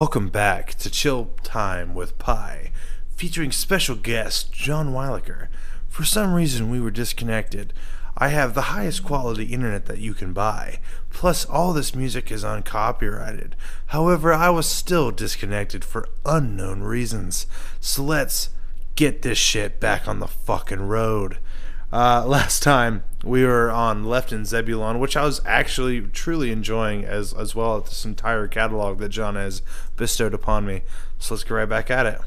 Welcome back to Chill Time with Pi, featuring special guest John Weilacher. For some reason we were disconnected. I have the highest quality internet that you can buy, plus all this music is uncopyrighted. However, I was still disconnected for unknown reasons. So let's get this shit back on the fucking road. Last time we were on Left in Zebulon, which I was actually truly enjoying as well as this entire catalog that John has bestowed upon me. So let's get right back at it.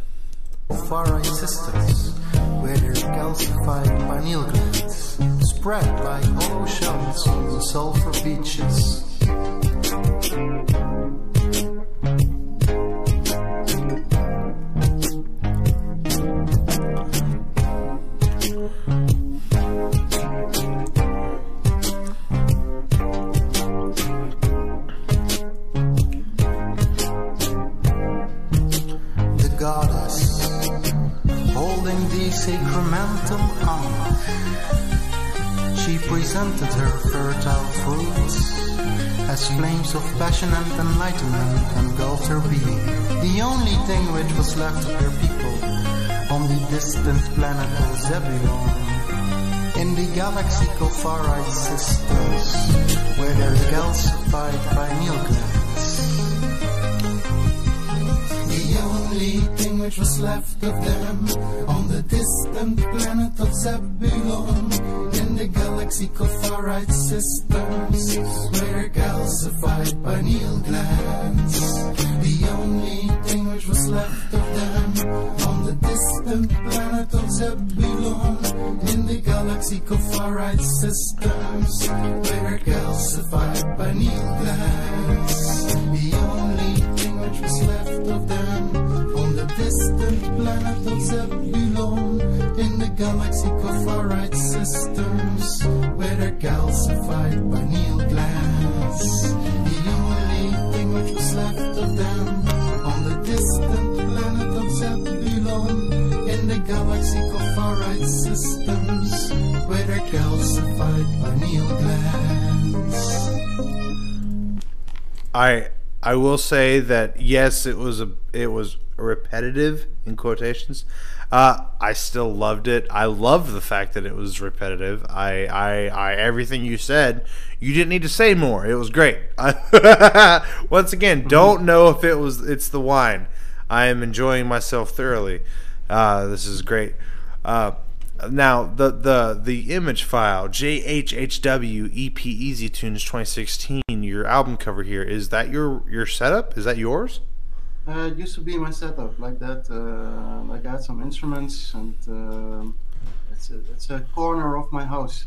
Far-right systems, where they're calcified pineal glands, spread like hollow shells on sulfur beaches. Sacramental honor, she presented her fertile fruits as flames of passion and enlightenment engulfed her being. The only thing which was left of her people on the distant planet of Zebulon, in the galaxy called Far-right systems, where they're calcified pineal glands. The only thing which was left of them on the distant planet of Zebulon, in the galaxy called Far-right systems, where calcified pineal glands. The only thing which was left of them on the distant planet of Zebulon, in the galaxy called Far-right systems, where calcified pineal glands. The only thing which was left of them on the distant planet of Zebulon, in the galaxy called Far-right systems, where they're calcified pineal glands. The only thing which was left of them on the distant planet of Zebulon, in the galaxy called Far-right systems, where they're calcified pineal glands. I will say that yes, it was repetitive in quotations. I still loved it. I loved the fact that it was repetitive. I everything you said, you didn't need to say more. It was great. Once again, don't know if it's the wine. I am enjoying myself thoroughly. This is great. Now the image file JHHW EP Easy Tunes 2016, your album cover here, is that your setup? Is that yours? It used to be my setup like that. Like I had some instruments, and it's a corner of my house.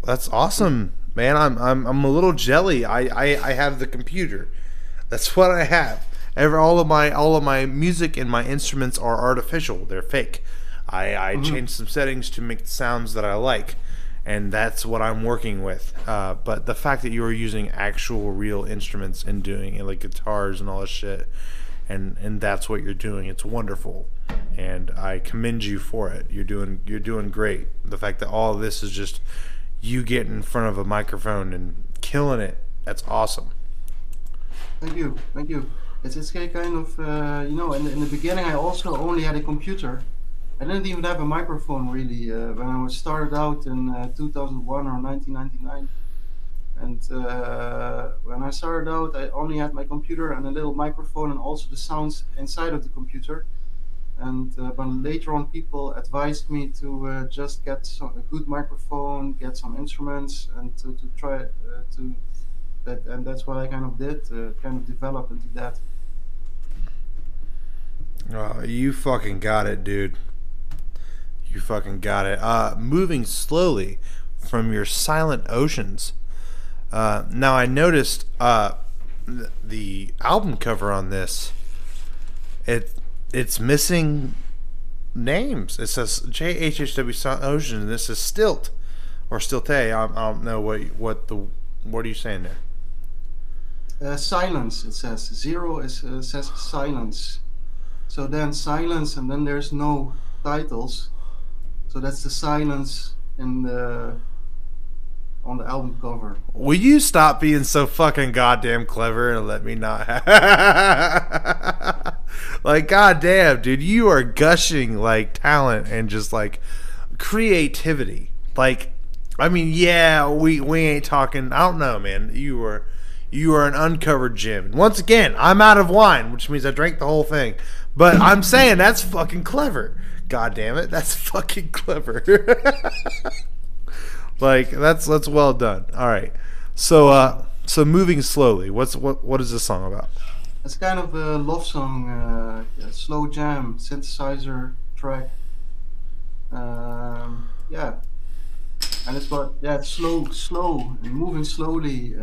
That's awesome, man. I'm a little jelly. I have the computer. That's what I have. All of my music and my instruments are artificial. They're fake. I changed some settings to make the sounds that I like, and that's what I'm working with. But the fact that you are using actual real instruments and doing it, like guitars and all this shit, and that's what you're doing, it's wonderful, and I commend you for it. You're doing great. The fact that all of this is just you getting in front of a microphone and killing it, that's awesome. Thank you. It's kind of in the beginning I also only had a computer. I didn't even have a microphone really when I started out in 2001 or 1999. And when I started out, I only had my computer and a little microphone, and also the sounds inside of the computer. And but later on, people advised me to just get a good microphone, get some instruments, and to try to that. And that's what I kind of did, kind of develop into that. Oh, you fucking got it, dude. You fucking got it. Moving slowly from your silent oceans. Now I noticed the album cover on this. It's missing names. It says JHHW Ocean, and this is Stilt or Stilte. I don't know what are you saying there? Silence. It says zero says silence. So then silence, and then there's no titles. So that's the silence in the on the album cover. Will you stop being so fucking goddamn clever and let me not like, goddamn, dude, you are gushing like talent and just like creativity. Like, I mean, yeah, we ain't talking. I don't know, man. You are an uncovered gem. And once again, I'm out of wine, which means I drank the whole thing. But I'm saying that's fucking clever. God damn it, that's fucking clever. Like, that's well done. All right, so moving slowly. What is this song about? It's kind of a love song, a slow jam, synthesizer track. Yeah, and it's about it's slow, and moving slowly.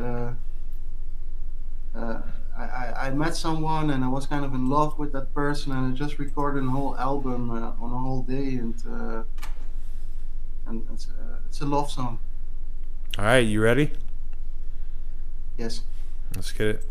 I met someone and I was kind of in love with that person, and I just recorded a whole album on a whole day, and it's a love song. All right, you ready? Yes. Let's get it.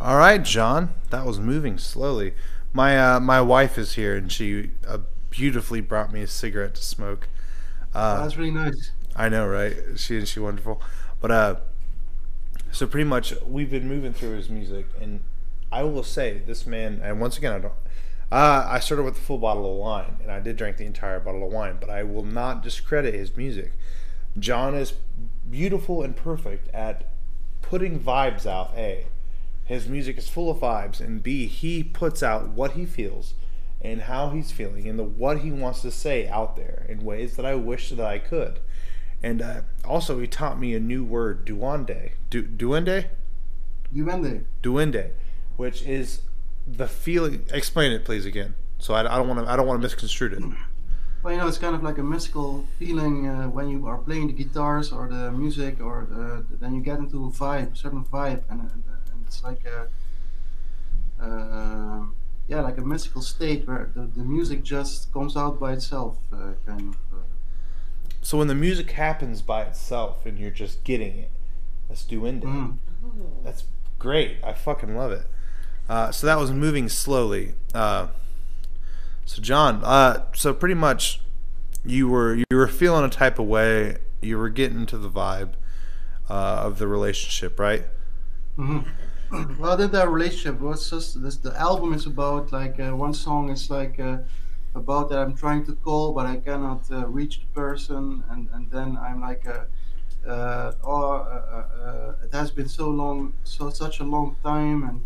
All right, John, that was moving slowly. My wife is here, and she beautifully brought me a cigarette to smoke. That's really nice. I know, right? She wonderful. But so pretty much we've been moving through his music, and I will say this man. And once again, I don't. I started with a full bottle of wine, and I did drink the entire bottle of wine. But I will not discredit his music. John is beautiful and perfect at putting vibes out. A, his music is full of vibes, and B, he puts out what he feels, and how he's feeling and what he wants to say out there in ways that I wish that I could. And also, he taught me a new word, duende. Duende? Duende. Duende, which is the feeling. Explain it, please, again. So I don't want to misconstrue it. Well, it's kind of like a mystical feeling when you are playing the guitars or the music, or then you get into a certain vibe, and it's like like a mystical state where the music just comes out by itself, kind of. So when the music happens by itself and you're just getting it, that's duende. Mm. That's great. I fucking love it. So that was moving slowly. So John, so pretty much you were feeling a type of way. You were getting into the vibe of the relationship, right? Mm-hmm. Well, the relationship was just this. The album is about like one song is like about that I'm trying to call, but I cannot reach the person, and then I'm like, it has been so long, such a long time, and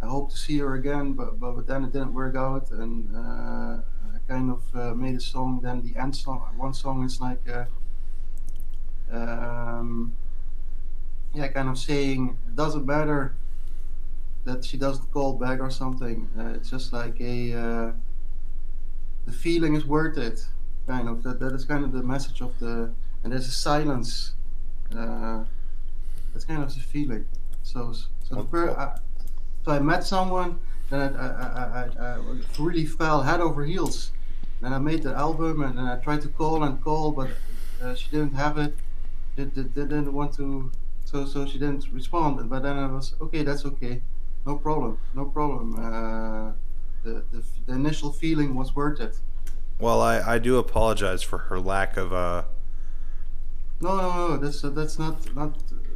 I hope to see her again, but then it didn't work out, and I kind of made a song. Then the end song, one song is like, kind of saying it doesn't matter that she doesn't call back or something. It's just like the feeling is worth it, kind of. That is kind of the message of and there's a silence. That's kind of the feeling. So I met someone, then I really fell head over heels. Then I made the album, and then I tried to call, but she didn't have it. They didn't want to, so she didn't respond. But then I was okay. That's okay, no problem. The initial feeling was worth it. Well, I do apologize for her lack of No. That's not.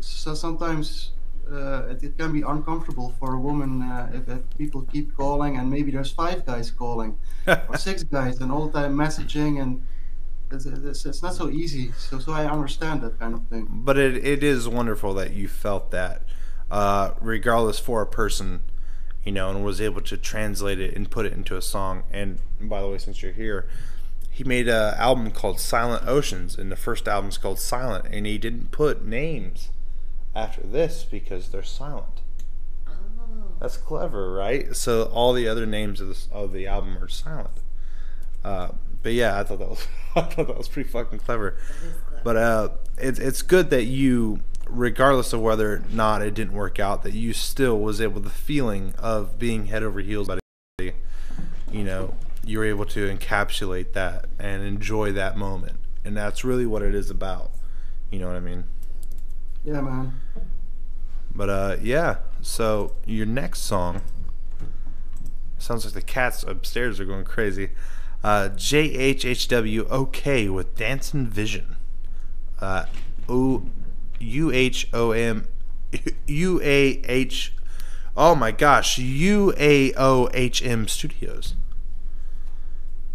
So sometimes it can be uncomfortable for a woman if people keep calling, and maybe there's 5 guys calling or 6 guys, and all the time messaging, and it's not so easy. So I understand that kind of thing. But it is wonderful that you felt that, regardless for a person, and was able to translate it and put it into a song. And by the way, since you're here, he made an album called Silent Oceans, and the first album's called Silent, and he didn't put names after this because they're silent. Oh. That's clever, right? So all the other names of the album are silent. But yeah, I thought that was pretty fucking clever. But it's good that you, regardless of whether or not it didn't work out, that you still was able, the feeling of being head over heels, you were able to encapsulate that and enjoy that moment, and that's really what it is about. You know what I mean? Yeah, man. But yeah, so your next song sounds like the cats upstairs are going crazy. JHHW OK with Dancing Vision. UHOM UAH. Oh my gosh, UAOHM Studios.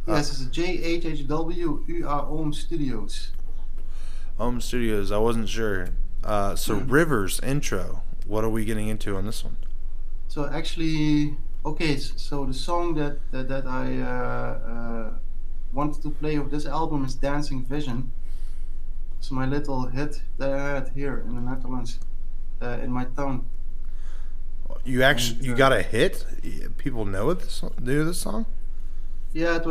Yes, it's JHHW UAOM Studios. Home Studios. I wasn't sure. So Rivers intro. What are we getting into on this one? So actually, okay. So the song that I wanted to play of this album is Dancing Vision. It's my little hit that I had here in the Netherlands, in my town. You got a hit? People know this song? Yeah, it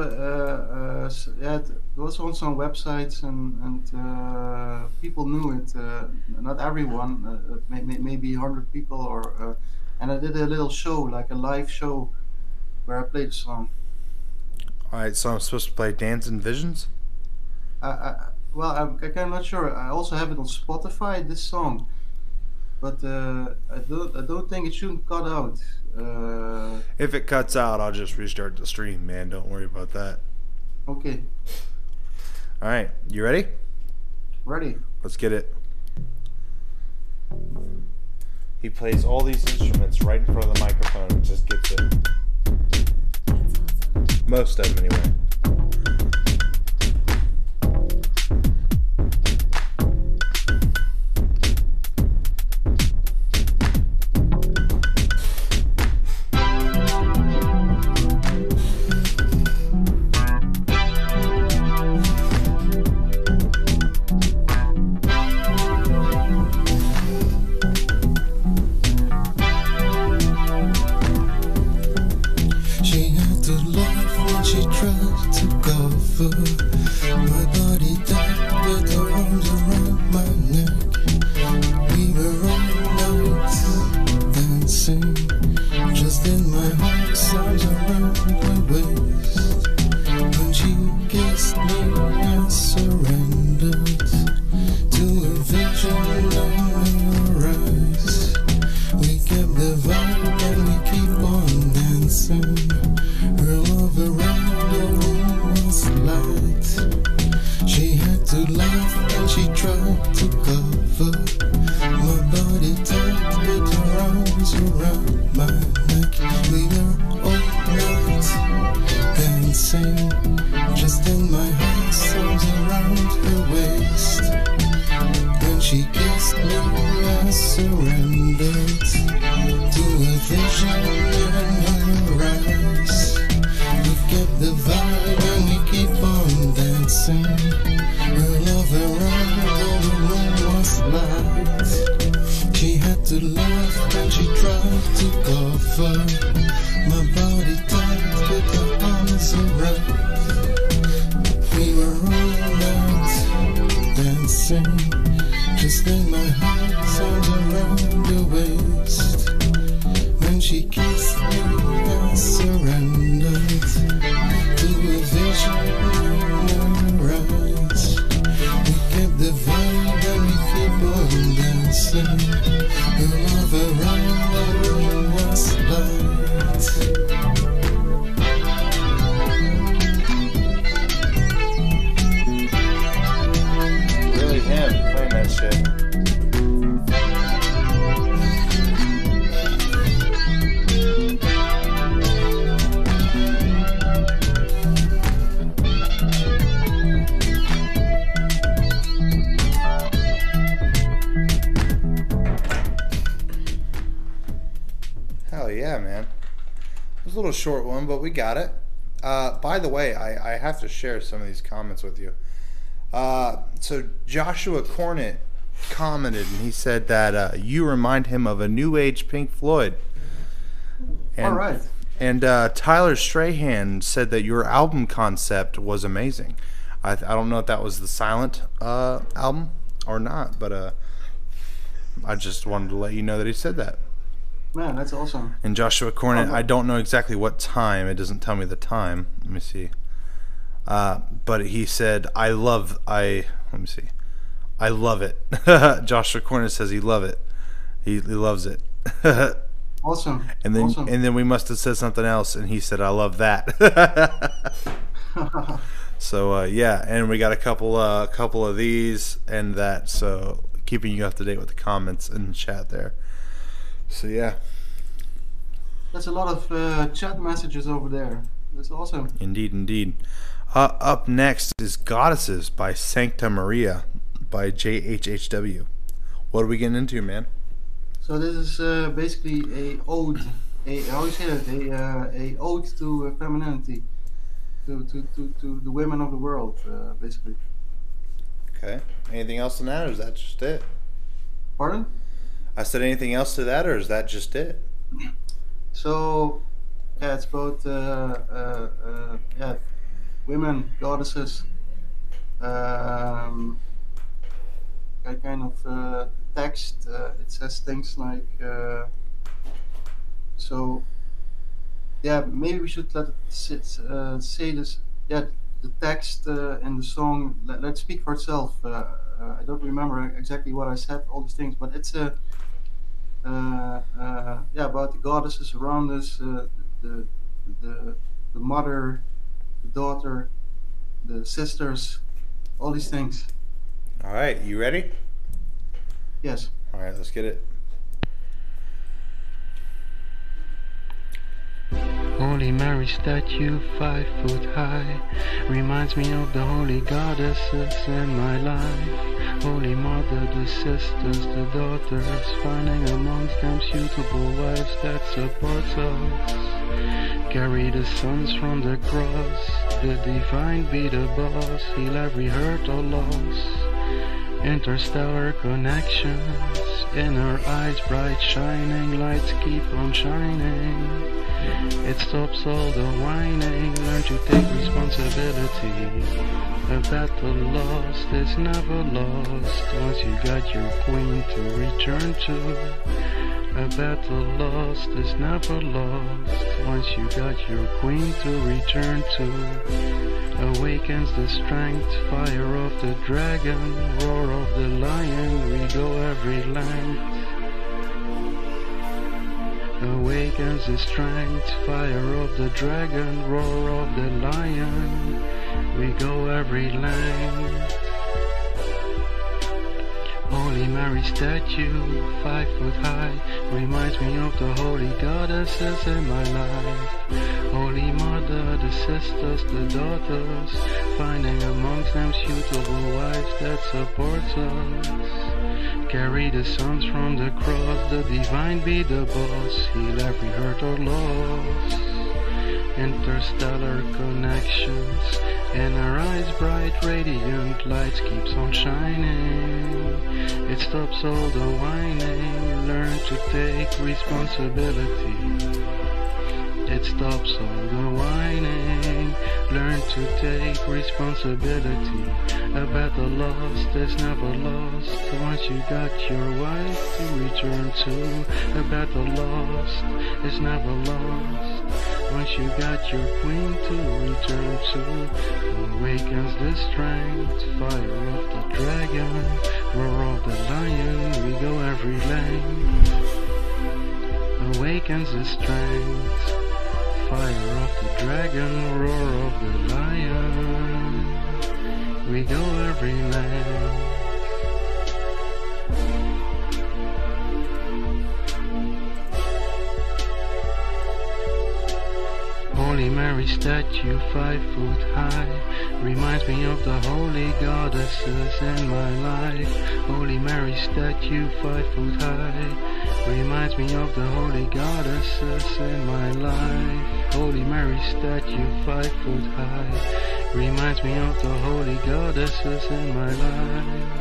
was on some websites, and people knew it. Not everyone, maybe 100 people, and I did a little show, like a live show, where I played the song. All right, so I'm supposed to play Dancing Visions? I'm not sure. I also have it on Spotify, this song, but I don't think it shouldn't cut out. If it cuts out, I'll just restart the stream, man. Don't worry about that. Okay. All right, you ready? Ready. Let's get it. He plays all these instruments right in front of the microphone and just gets it. Most of them, anyway. surrendered to a vision in her eyes. We kept the vibe and we keep on dancing. Her love around all the room was light. She had to laugh when she tried to cover my body tight with her arms around. We were all out dancing, just in my hands and around the waist. When she kissed me, I surrendered to a vision in her eyes. We kept the vibe and we keep on dancing. Her love around the room was light. Really him playing that shit. Hell yeah, man. It was a little short one, but we got it. By the way, I have to share some of these comments with you. So Joshua Cornett commented, and he said that you remind him of a new age Pink Floyd. And, All right. And Tyler Strahan said that your album concept was amazing. I don't know if that was the Silent album or not, but I just wanted to let you know that he said that. Man, that's awesome. And Joshua Cornett, I don't know exactly what time. It doesn't tell me the time. Let me see. But he said, let me see. I love it. Joshua Cornett says he love it. He loves it. Awesome. And then awesome. and then we must have said something else, and he said, I love that. So yeah, and we got a couple of these and that. So keeping you up to date with the comments in the chat there. So yeah. That's a lot of chat messages over there. That's awesome. Indeed, indeed. Up next is Goddesses by Sancta Maria by JHHW. What are we getting into, man? So this is basically a ode. How you say that? A ode to femininity, to the women of the world, basically. Okay. Anything else in that, or is that just it? Pardon? I said anything else to that, or is that just it? So, yeah, it's about women, goddesses, kind of text. It says things like, so, yeah, maybe we should let it say this. Yeah, the text in the song, let's speak for itself. I don't remember exactly what I said, all these things, but it's a about the goddesses around us, the mother, the daughter, the sisters, all these things. All right, you ready? Yes. All right, let's get it. Holy Mary statue 5 foot high reminds me of the holy goddesses in my life. Holy Mother, the sisters, the daughters, finding amongst them suitable wives that support us. Carry the sons from the cross, the divine be the boss, heal every hurt or loss. Interstellar connections, in her eyes bright shining, lights keep on shining. It stops all the whining, learn to take responsibility. A battle lost is never lost, once you got your queen to return to. A battle lost is never lost, once you got your queen to return to. Awakens the strength, fire of the dragon, roar of the lion, we go every length. Awakens the strength, fire of the dragon, roar of the lion, we go every length. Holy Mary statue, 5 foot high, reminds me of the holy goddesses in my life. Holy Mother, the sisters, the daughters, finding amongst them suitable wives that support us. Carry the sons from the cross, the divine be the boss. Heal every hurt or loss. Interstellar connections, in our eyes bright radiant lights keeps on shining. It stops all the whining, learn to take responsibility. It stops all the whining, learn to take responsibility. A battle lost is never lost, once you got your wife to return to. A battle lost is never lost, once you got your queen to return to. Awakens the strength, fire of the dragon, roar of the lion, we go every lane. Awakens the strength, fire of the dragon, roar of the lion, we go every lane. Holy Mary statue 5 foot high, reminds me of the holy goddesses in my life. Holy Mary statue 5 foot high, reminds me of the holy goddesses in my life. Holy Mary statue 5 foot high, reminds me of the holy goddesses in my life.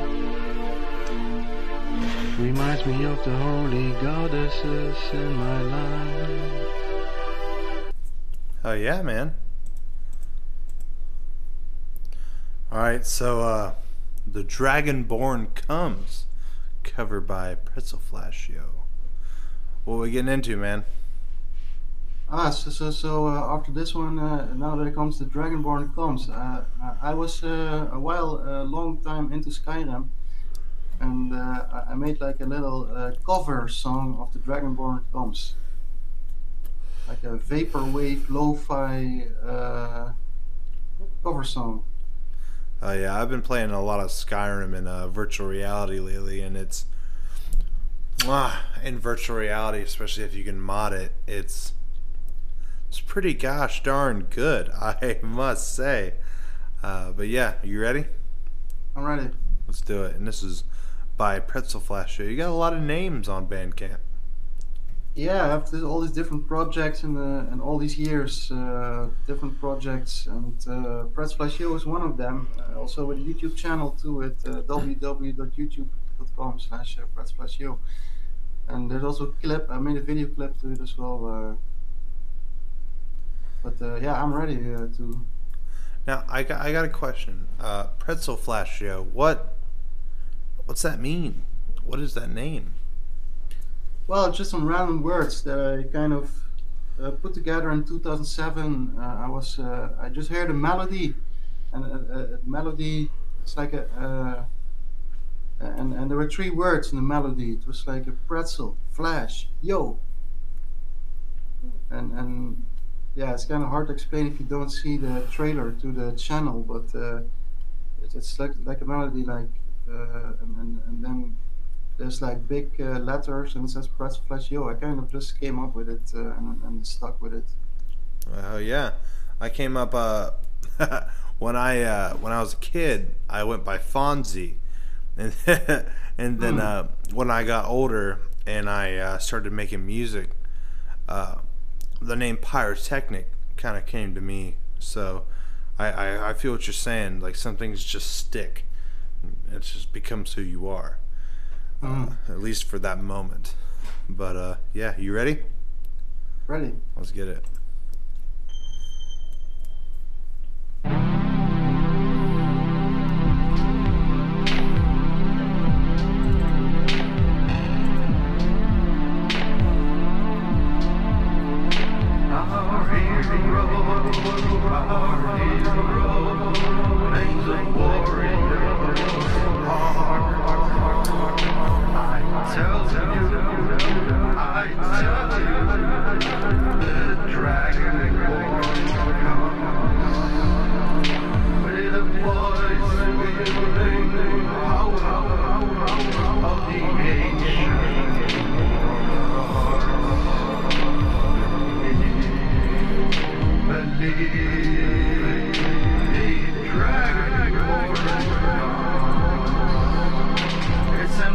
Reminds me of the holy goddesses in my life. Oh yeah, man. Alright, so The Dragonborn Comes, covered by Pretzel Flash Yo. What are we getting into, man? So after this one, now that it comes to Dragonborn Comes, I was a long time into Skyrim, and I made like a little cover song of the Dragonborn Comes. Like a vaporwave lo-fi cover song. Oh yeah, I've been playing a lot of Skyrim in virtual reality lately, and it's in virtual reality, especially if you can mod it, it's pretty gosh darn good, I must say. But yeah, are you ready? I'm ready. Let's do it. And this is by Pretzel Flash Show. You got a lot of names on Bandcamp. Yeah, I have all these different projects and all these years, different projects, and Pretzel Flash Show is one of them. Also with a YouTube channel too at www.youtube.com/PretzelFlashShow. And there's also a clip, I made a video clip to it as well. Yeah, I'm ready to. Now I got a question. Pretzel Flash Show. What's that mean? What is that name? Well, just some random words that I kind of put together in 2007. I just heard a melody, and a melody. It's like and there were 3 words in the melody. It was like a pretzel, flash, yo, and yeah, it's kind of hard to explain if you don't see the trailer to the channel, but it's like a melody, like and then there's like big letters and it says Pretzel Flash Yo. I kind of just came up with it and stuck with it. Oh yeah, I came up when I was a kid. I went by Fonzie, and then when I got older and I started making music, the name Pyrotechnic kind of came to me. So I feel what you're saying. Like some things just stick. It just becomes who you are. At least for that moment. But yeah, you ready? Ready. Let's get it. It's a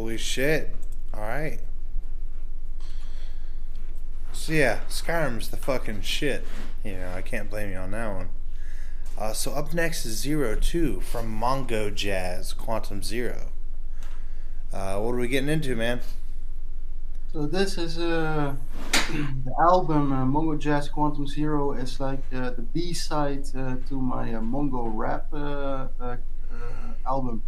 Holy shit. Alright. So yeah, Skyrim's the fucking shit. You know, I can't blame you on that one. So up next is 02 from Mongo Jazz, Quantum Zero. What are we getting into, man? So this is the album Mongo Jazz Quantum Zero is like the B-side to my Mongo rap album.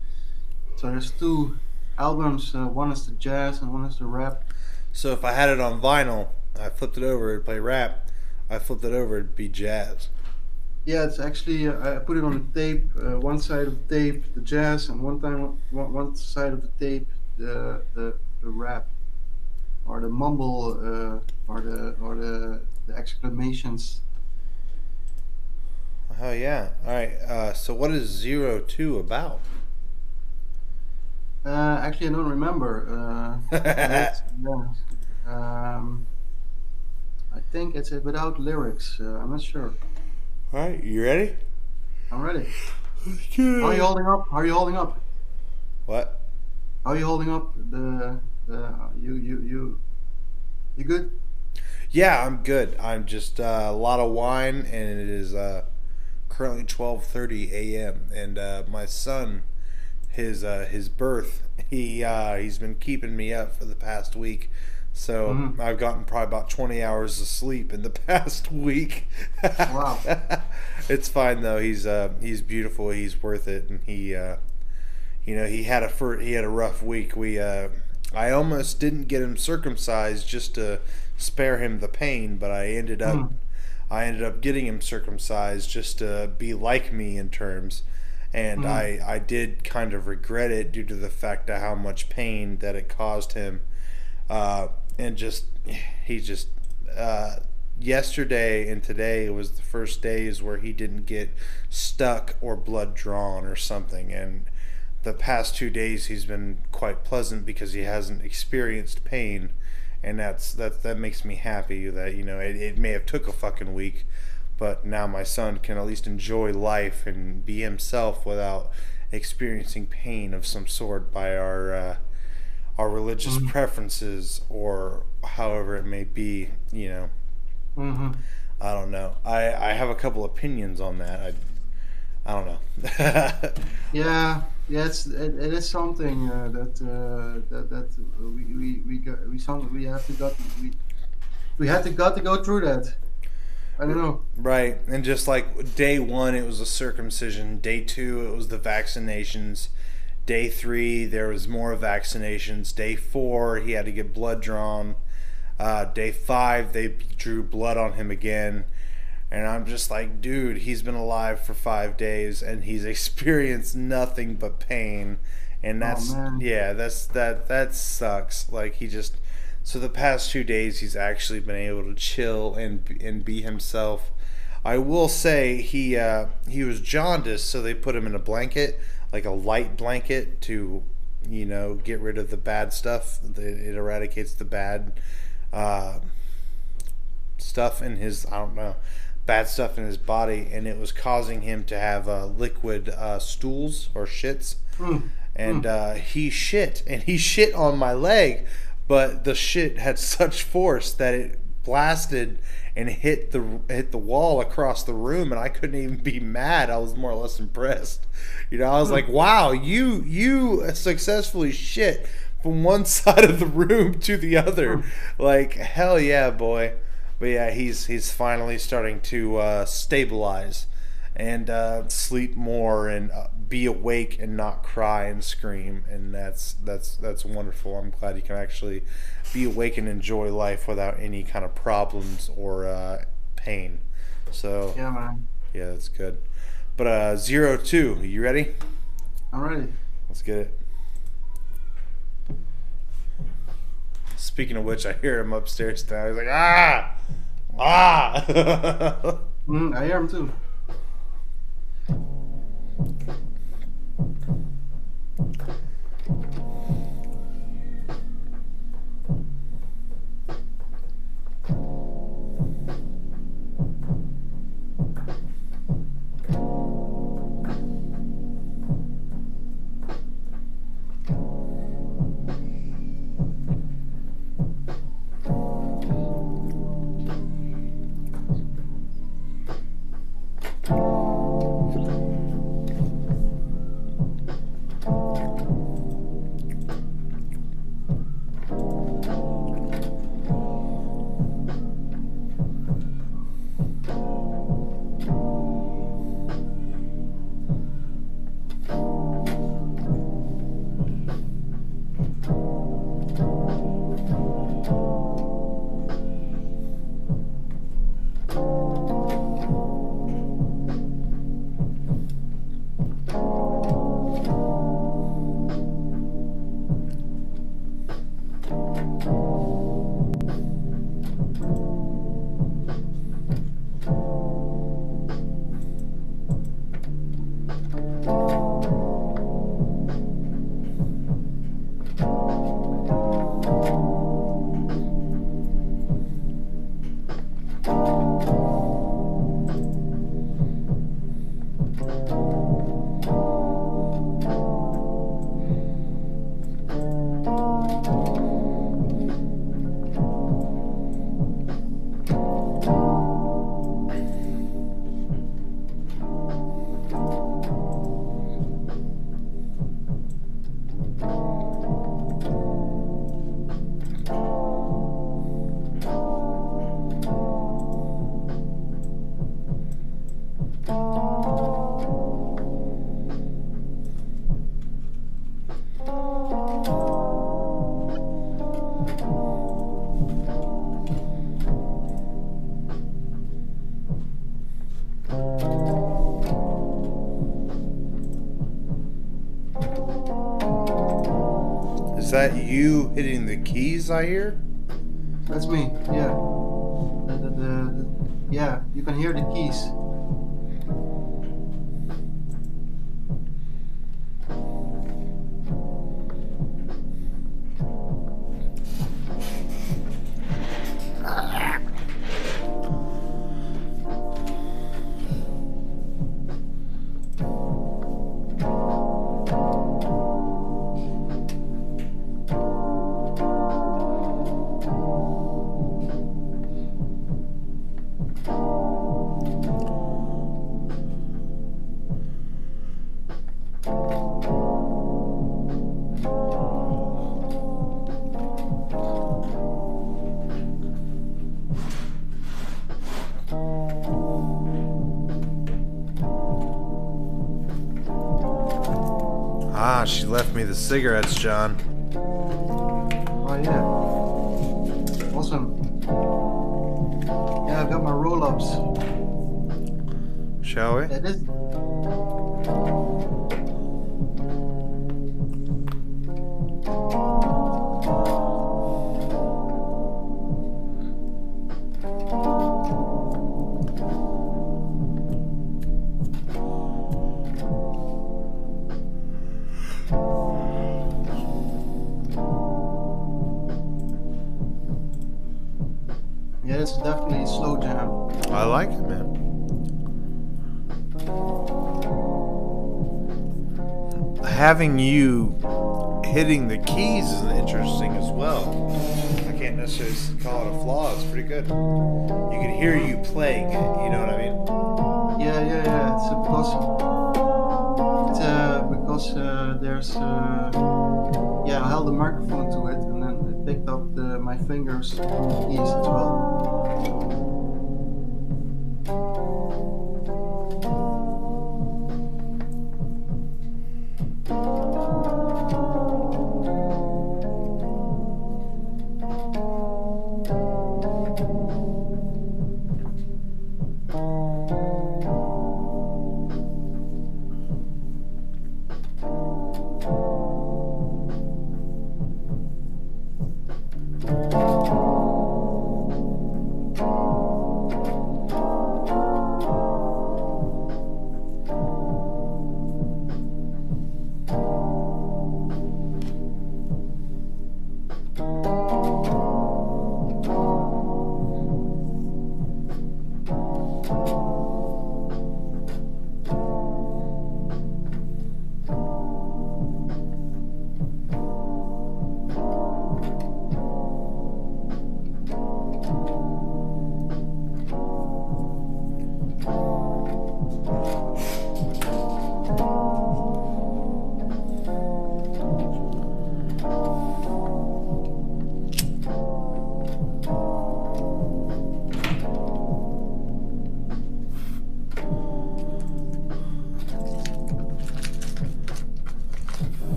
So there's two albums. One is the jazz and one is the rap. So if I had it on vinyl, I flipped it over, it'd play rap. I flipped it over, it'd be jazz. Yeah, it's actually I put it on the tape. One side of the tape, the jazz, and one side of the tape, the rap, or the mumble, or the exclamations. Oh yeah. All right. So what is 02 about? Actually, I don't remember. Yeah. I think it's without lyrics. I'm not sure. All right. You ready? I'm ready. How are you holding up? How are you holding up? What? How are you holding up? You good? Yeah, I'm good. I'm just a lot of wine, and it is currently 12:30 a.m. And my son, his birth, he's been keeping me up for the past week. So I've gotten probably about 20 hours of sleep in the past week. Wow. It's fine though. He's beautiful. He's worth it, and he had a rough week. I almost didn't get him circumcised just to spare him the pain, but I ended up getting him circumcised just to be like me in terms. And I did kind of regret it due to the fact of how much pain that it caused him. Yesterday and today was the first days where he didn't get stuck or blood drawn or something. And the past 2 days he's been quite pleasant because he hasn't experienced pain. And that makes me happy that, it may have took a fucking week, but now my son can at least enjoy life and be himself without experiencing pain of some sort by our religious preferences or however it may be, I don't know. I have a couple opinions on that. I don't know. Yeah, it is something that we had to go through that. I don't know. Right, and just like day 1, it was a circumcision. Day 2, it was the vaccinations. Day 3, there was more vaccinations. Day 4, he had to get blood drawn. Day 5, they drew blood on him again. And I'm just like, dude, he's been alive for 5 days and he's experienced nothing but pain. And that sucks. Like so the past 2 days he's actually been able to chill and be himself. I will say he was jaundiced, so they put him in a blanket, like a light blanket to, get rid of the bad stuff. It eradicates the bad stuff in his, bad stuff in his body, and it was causing him to have liquid stools or shits. And he shit on my leg, but the shit had such force that it blasted and hit the wall across the room, and I couldn't even be mad. I was more or less impressed. I was like, wow, you successfully shit from one side of the room to the other. Like, hell yeah, boy. But yeah, he's finally starting to stabilize and sleep more and be awake and not cry and scream, and that's wonderful. I'm glad he can actually be awake and enjoy life without any kind of problems or pain. So yeah, man. Yeah, that's good. But 02, you ready? I'm ready. Let's get it. Speaking of which, I hear him upstairs now. He's like, ah! I hear him too. Is that you hitting the keys, I hear? That's me. Yeah. Yeah, you can hear the keys. Ah, she left me the cigarettes, John. Oh yeah. Awesome. Yeah, I've got my roll-ups. Shall we? It is. Yeah, it's definitely a slow jam. I like it, man. Having you hitting the keys is interesting as well. I can't necessarily call it a flaw. It's pretty good. You can hear you playing it. You know what I mean? Yeah. It's because there's I held the microphone to it and then it picked up my fingers keys as well.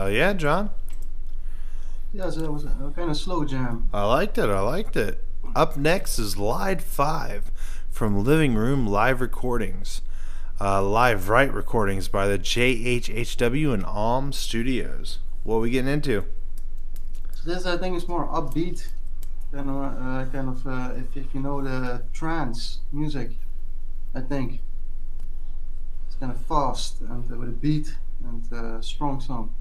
Hell yeah, John. Yeah, so it was a kind of slow jam. I liked it. Up next is Live 5 from Living Room Live Recordings. Live Right Recordings by the JHHW and Alm Studios. What are we getting into? So this, I think, is more upbeat than if you know the trance music. I think it's kind of fast and with a beat and strong song.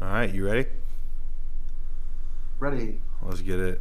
All right, you ready? Ready? Let's get it.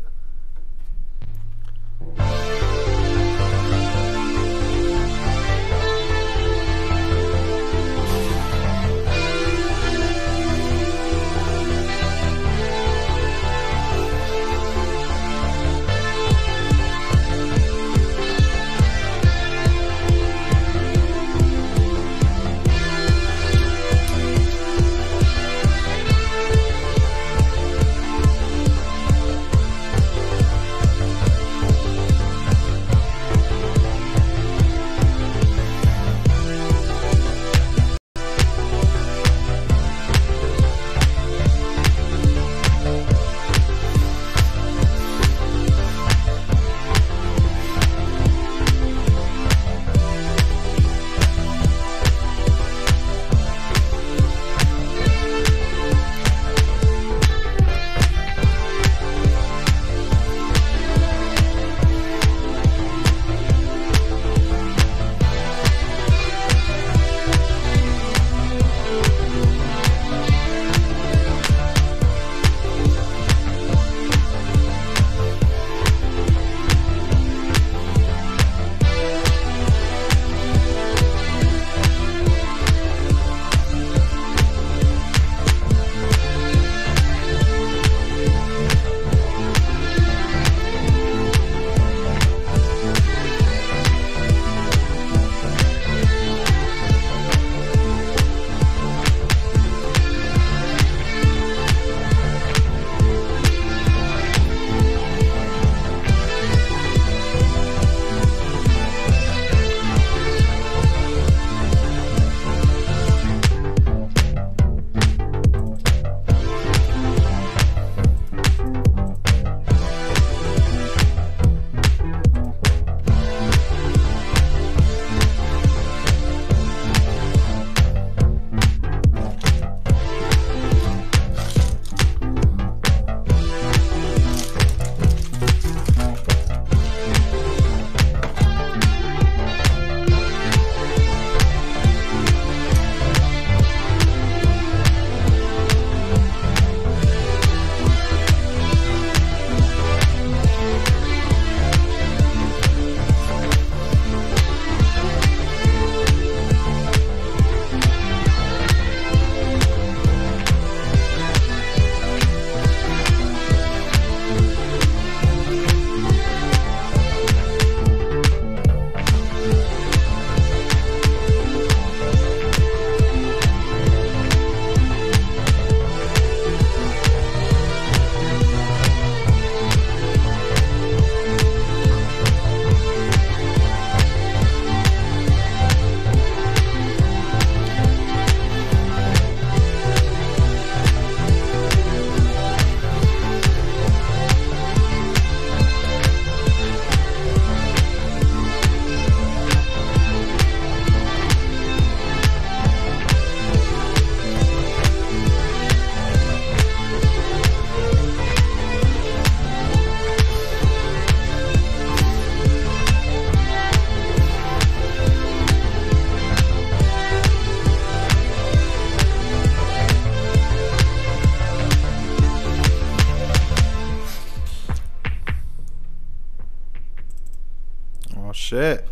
Oh shit.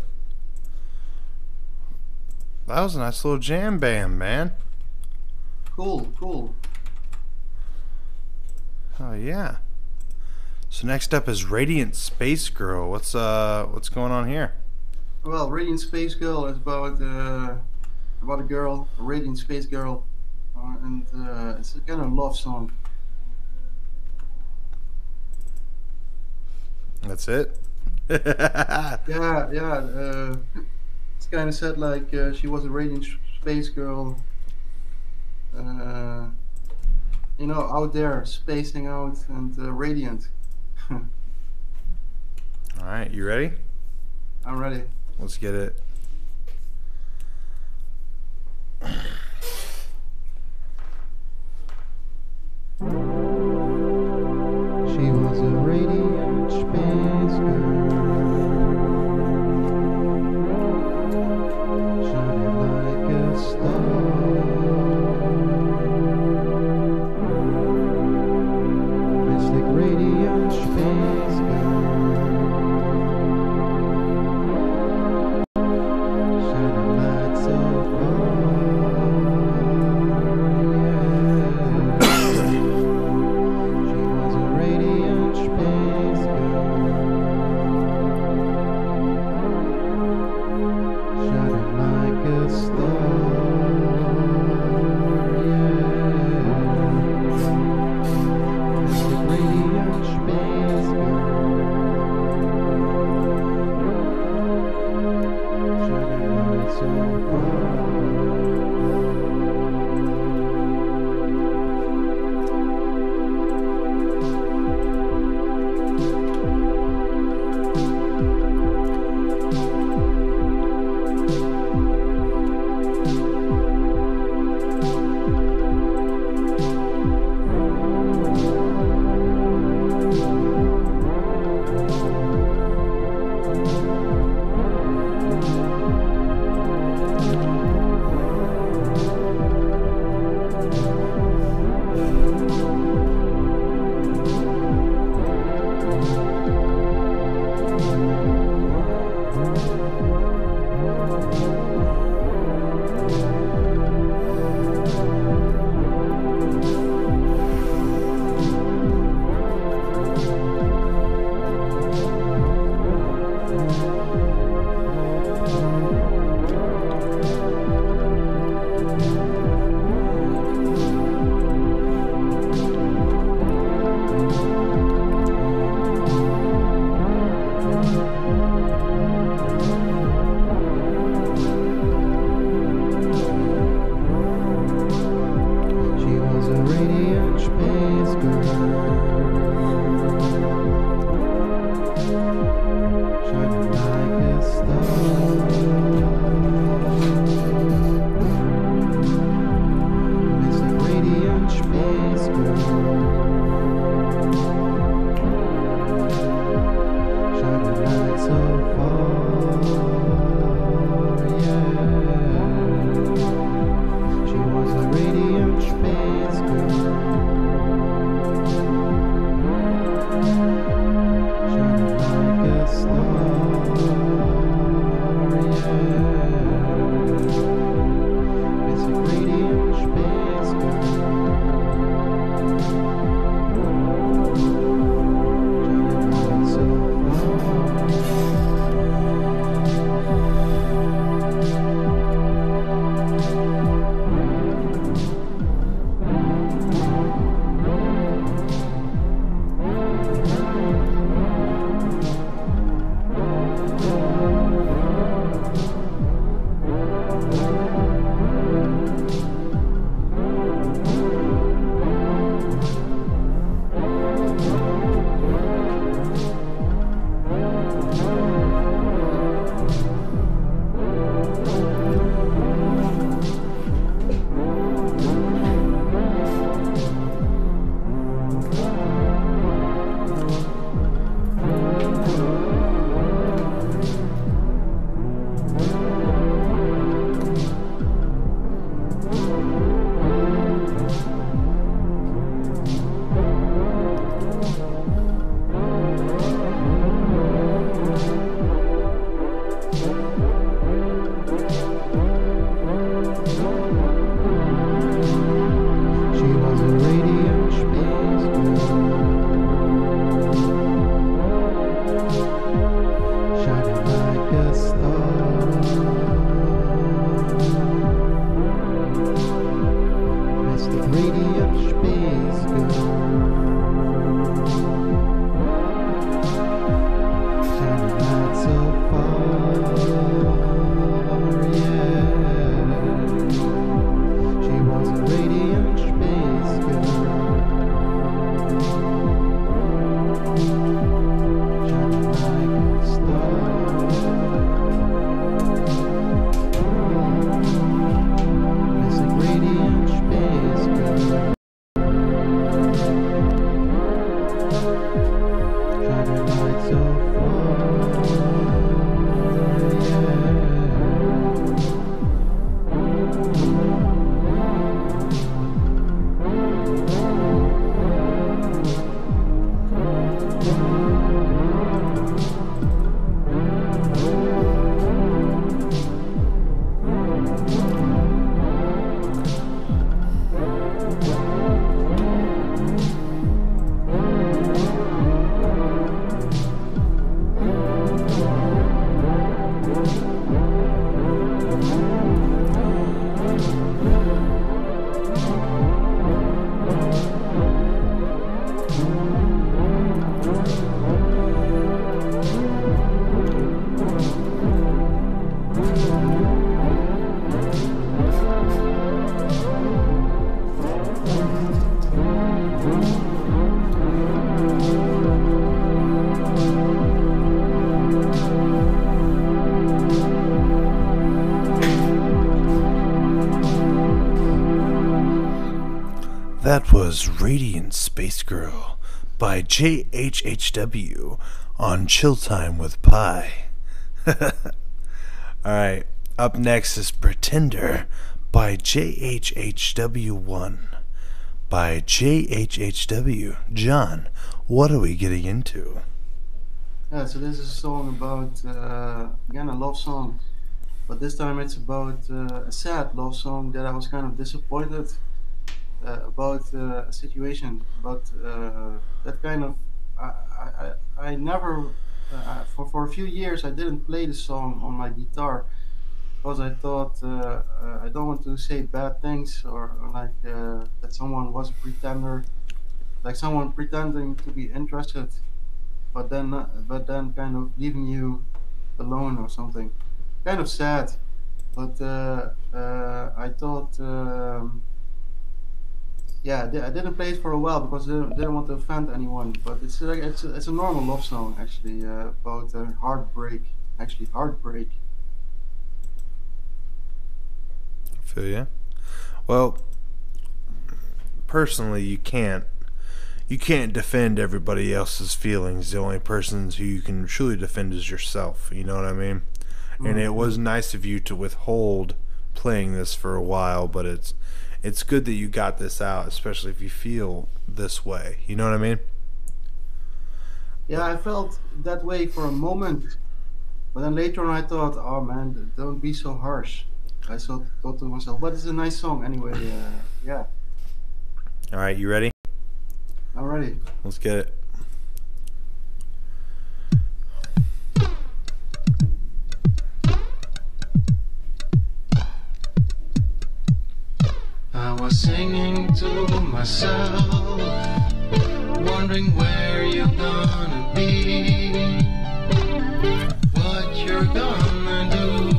That was a nice little jam bam, man. Cool, cool. Oh yeah. So next up is Radiant Space Girl. What's going on here? Well, Radiant Space Girl is about a girl, a radiant space girl, and it's a kind of love song. That's it. Yeah. It's kind of said like she was a radiant space girl, you know, out there spacing out and radiant. All right, you ready? I'm ready. Let's get it. She was a radiant space girl, shining like a star. Mystic radiant space girl, shining light so far. so far, yeah. She was a radiant space girl, shining like a star. Missing radiant space girl, shining light so far, yeah. That was Radiant Space Girl by JHHW on Chill Time with Pi. Alright, up next is Pretender by JHHW1 by JHHW. John, what are we getting into? Yeah, so this is a song about, again, a love song. But this time it's about a sad love song that I was kind of disappointed about a situation. But that kind of, I never, for a few years I didn't play the song on my guitar because I thought I don't want to say bad things or like that someone was a pretender, like someone pretending to be interested, but then kind of leaving you alone or something. Kind of sad, but I thought, yeah, I didn't play it for a while because I didn't want to offend anyone. But it's like it's a normal love song actually, about heartbreak. Actually, heartbreak. I feel ya. Well, personally, you can't defend everybody else's feelings. The only persons who you can truly defend is yourself. You know what I mean? And it was nice of you to withhold playing this for a while, but it's good that you got this out, especially if you feel this way. You know what I mean? Yeah, I felt that way for a moment, but then later on I thought, oh man, don't be so harsh. I thought to myself, but it's a nice song anyway. Yeah, All right, you ready? I'm ready. Let's get it. I was singing to myself, wondering where you're gonna be, what you're gonna do.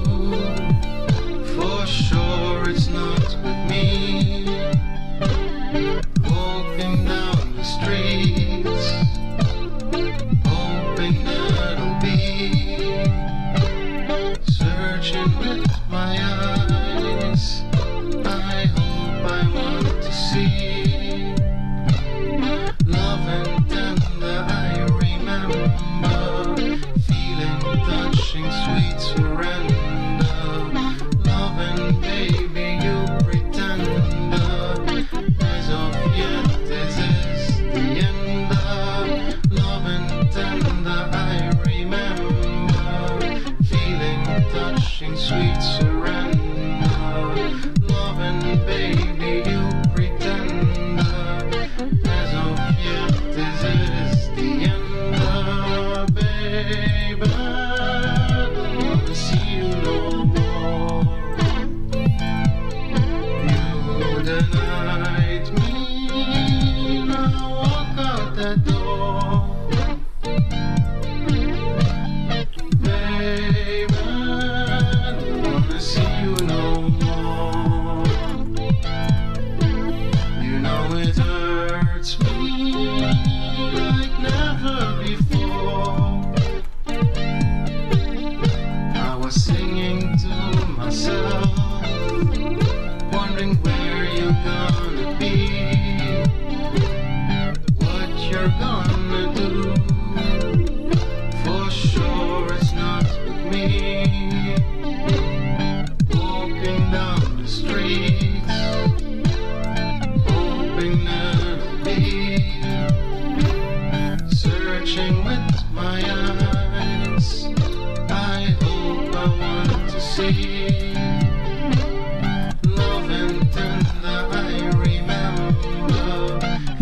For sure it's not with me. Walking down the streets, hoping that I'll be searching with my eyes. I hope I want to see love and tender. I remember feeling, touching, sweet surrender. Love and baby, you pretender. As of yet, this is the end of love and tender. I remember feeling, touching, sweet surrender. Love and baby, you pretender. As of yet, this is the end of baby. Don't wanna see galaxy. Love and tender, I remember.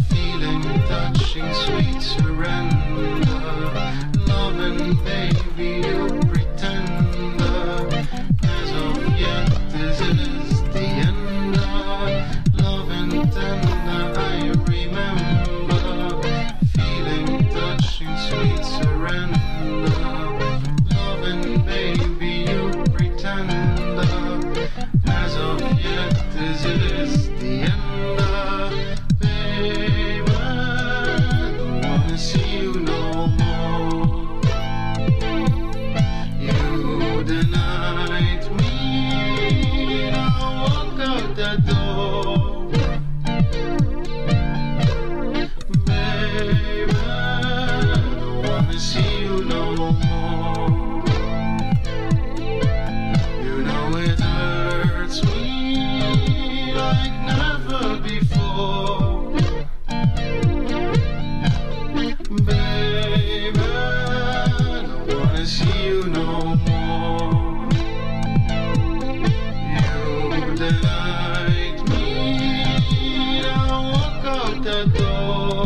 Feeling, touching, sweet surrender. Love and baby, you pretender. As of yet, this is the end. Love and tender, I remember. Feeling, touching, sweet surrender. Love and baby, you pretender. As of yet, this is the end. Baby, don't wanna see you no more. You denied me, now walk out the door. Baby, don't wanna see you no more. You know it hurts me like never before. Baby, don't wanna see you no more. You denied me, now walk out the door.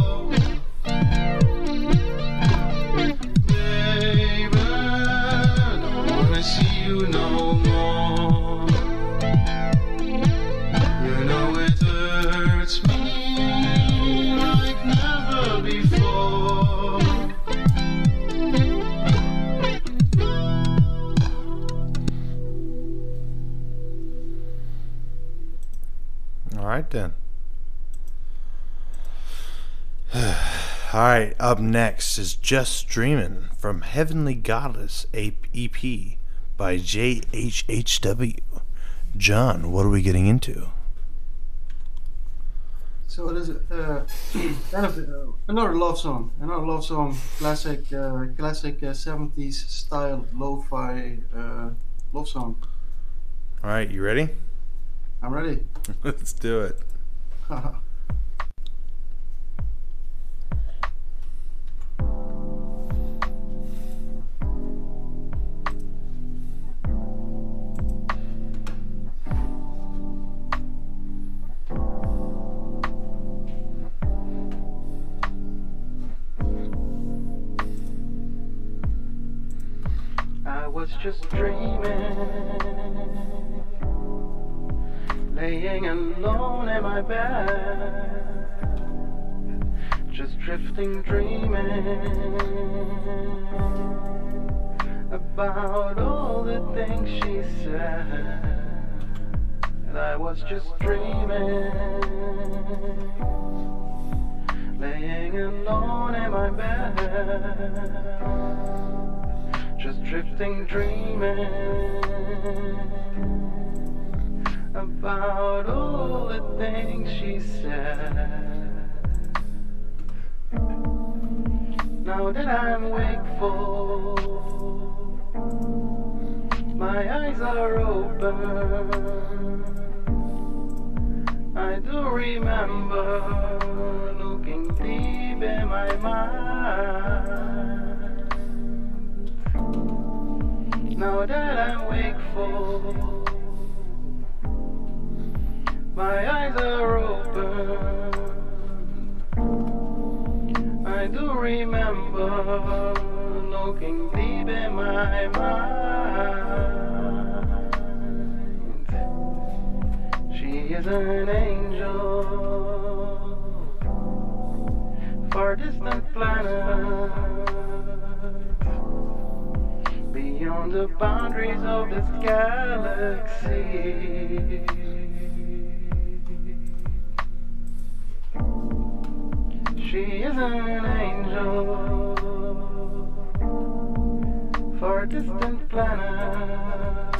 Baby, don't wanna see you no more. You know it hurts me like never before. All right then. All right, up next is Just Dreamin' from Heavenly Goddess EP by JHHW. John, what are we getting into? So it is kind of another love song, classic 70s style lo-fi love song. All right, you ready? I'm ready. Let's do it. I was just dreaming, laying alone in my bed, just drifting, dreaming about all the things she said. And I was just dreaming, laying alone in my bed, just drifting, dreaming about all the things she said. Now that I'm wakeful, my eyes are open, I do remember looking deep in my mind. Now that I'm wakeful, my eyes are open, I do remember looking deep in my mind. She is an angel, far distant planet, beyond the boundaries of this galaxy. She is an angel, for a distant planet,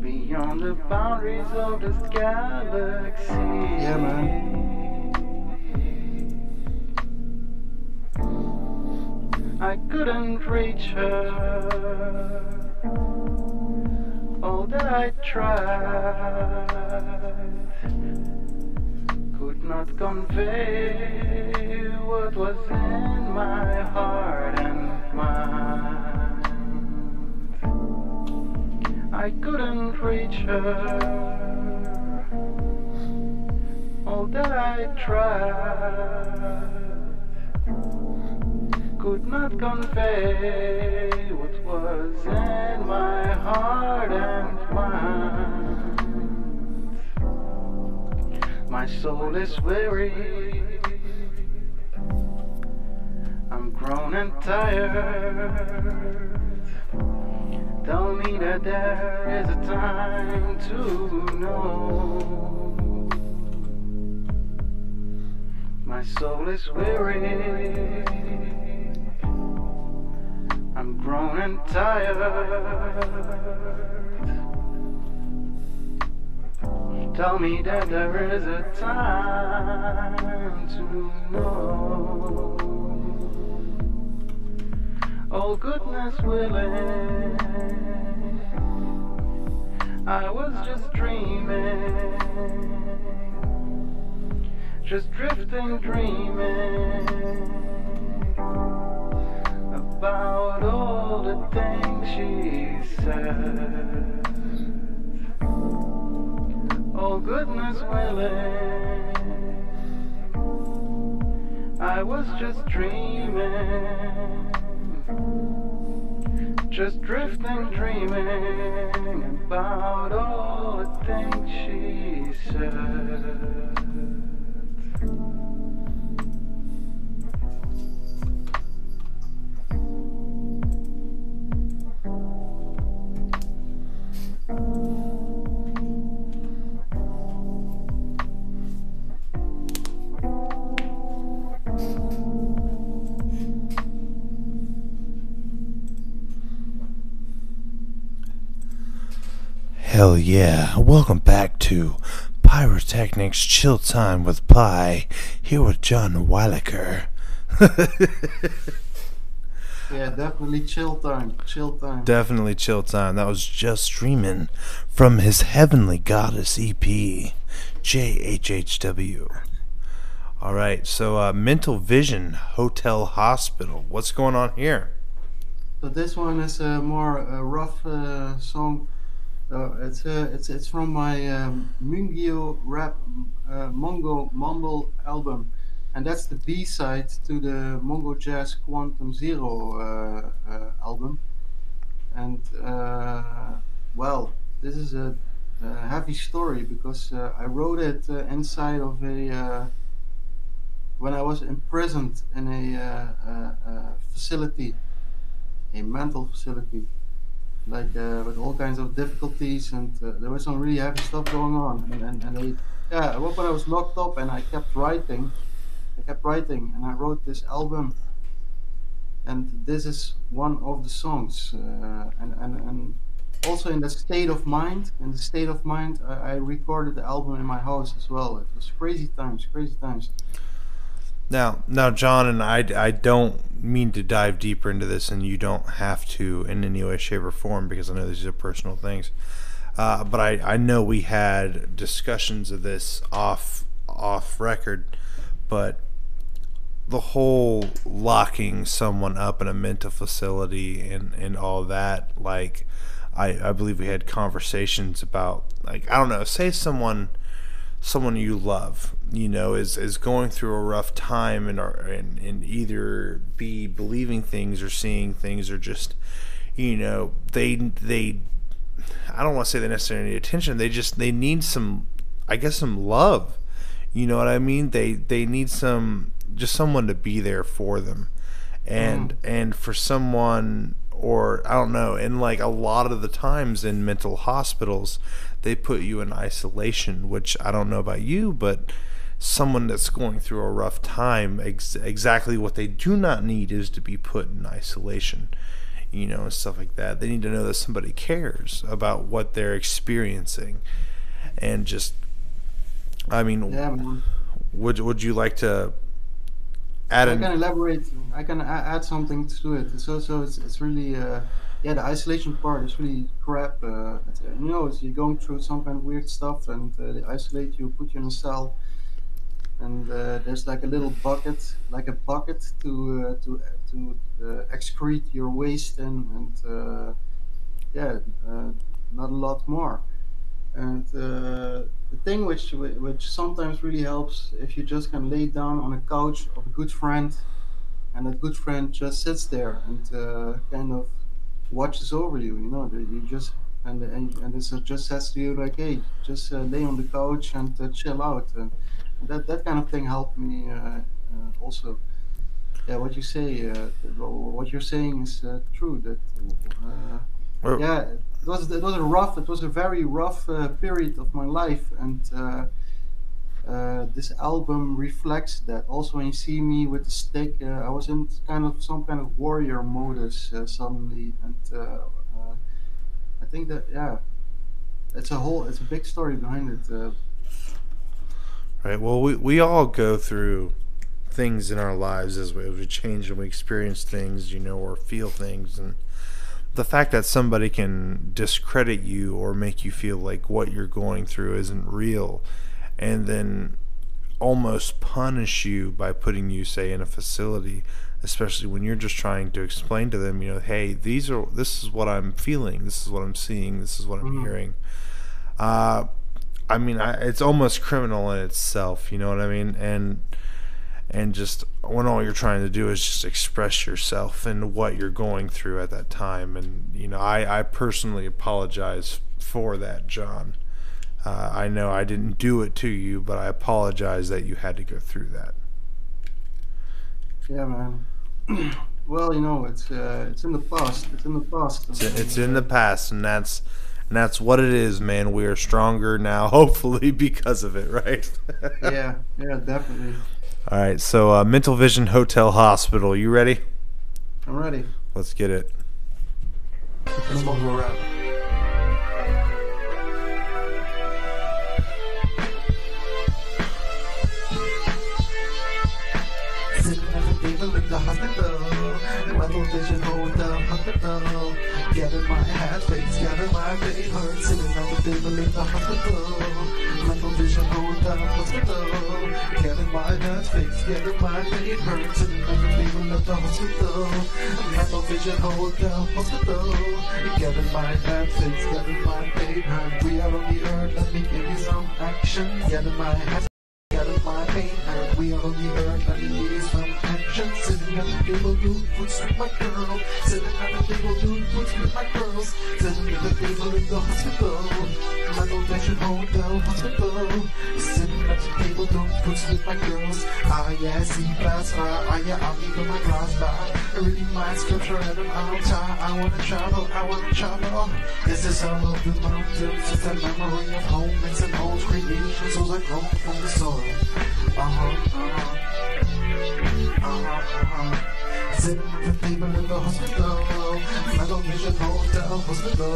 beyond the boundaries of this galaxy. Yeah, man. I couldn't reach her, all that I tried could not convey what was in my heart and mind. I couldn't reach her, all that I tried could not convey what was in my heart and mind. My soul is weary, I'm grown and tired. Tell me that there is a time to know. My soul is weary, I'm grown and tired. Tell me that there is a time to know. Oh, goodness willing, I was just dreaming, just drifting, dreaming about all the things she said. Oh, goodness willing, I was just dreaming, just drifting, dreaming about all the things she said. Hell yeah. Welcome back to Pyrotechnics Chill Time with Pi, here with John Weilacher. Yeah, definitely chill time. Chill time. Definitely chill time. That was Just Dreamin' from his Heavenly Goddess EP, JHHW. Alright, so Mental Vision Hotel Hospital. What's going on here? So this one is a more rough song. It's from my Mungio Rap Mongo Mumble album, and that's the B-side to the Mongo Jazz Quantum Zero album. And well, this is a heavy story because I wrote it inside of a when I was imprisoned in a facility, a mental facility, like with all kinds of difficulties, and there was some really heavy stuff going on. And when I was locked up, and I kept writing, and I wrote this album, and this is one of the songs. And also in the state of mind, I recorded the album in my house as well. It was crazy times. Now, John, and I don't mean to dive deeper into this, and you don't have to in any way, shape, or form, because I know these are personal things. But I know we had discussions of this off record, but the whole locking someone up in a mental facility and all that, like, I believe we had conversations about, like, I don't know, say someone you love, is going through a rough time and either be believing things or seeing things, or just, they I don't want to say they necessarily need attention. They need some, I guess, some love. You know what I mean? They need just someone to be there for them, and for someone, or I don't know, and like a lot of the times in mental hospitals, they put you in isolation, which I don't know about you, but someone that's going through a rough time, exactly what they do not need is to be put in isolation, and stuff like that. They need to know that somebody cares about what they're experiencing, and just, I mean, Yeah, would you like to add? I can elaborate. I can add something to it. So it's really the isolation part is really crap. You're going through some kind of weird stuff, and they isolate you, put you in a cell, and there's like a little bucket, to excrete your waste in, and not a lot more. And the thing which sometimes really helps, if you just can lay down on a couch of a good friend, and that good friend just sits there and kind of watches over you. You know, that you just and this just says to you like, hey, just lay on the couch and chill out. And that kind of thing helped me also. Yeah, what you say, what you're saying is true. That Well, yeah, it was a very rough period of my life, and this album reflects that. Also, when you see me with the stick, I was in kind of some kind of warrior modus suddenly, and I think that yeah, it's a big story behind it. right. Well, we all go through things in our lives as we change and we experience things, you know, or feel things, and the fact that somebody can discredit you or make you feel like what you're going through isn't real, and then almost punish you by putting you, say, in a facility, especially when you're just trying to explain to them, you know, hey, this is what I'm feeling, this is what I'm seeing, this is what I'm Mhm. hearing. I mean, it's almost criminal in itself, you know what I mean? And just when all you're trying to do is just express yourself and what you're going through at that time. And you know, I personally apologize for that, John. I know I didn't do it to you, but I apologize that you had to go through that. Yeah, man. Well, you know, it's in the past. It's in the past. It's in the past, and that's what it is, man. We are stronger now, hopefully, because of it, right? Yeah, yeah, definitely. All right, so Mental Vision Hotel Hospital, you ready? I'm ready. Let's get it. Let's move around. Sitting at the table in the hospital, Mental Vision Hotel Hospital. Getting my head fixed, getting my pain hurt. Sitting at the table in the hospital, Mental Vision Hotel Hospital. Getting my head fixed, getting my pain hurt. Sitting at the table at the hospital, Mental Vision Hotel Hospital. Getting my head fixed, getting my pain hurt. We are on the earth, let me give you some action. Getting my head, getting my pain hurt. We are on the earth, let me give you some action. Sitting at the table, doing foods with my girl. Sitting at the table, doing foods with my girls. Sitting at the table in the hospital, Mental Vision Hotel Hospital. Sitting at the table, doing foods with my girls. Yeah, see class, yeah, I'll leave on my glass bar. Reading my scripture at an altar. I wanna travel. This is all of the mountains. It's a memory of home. It's an old creation, so I grow from the soil. Sitting at the table in the hospital, Mental Vision Hotel Hospital.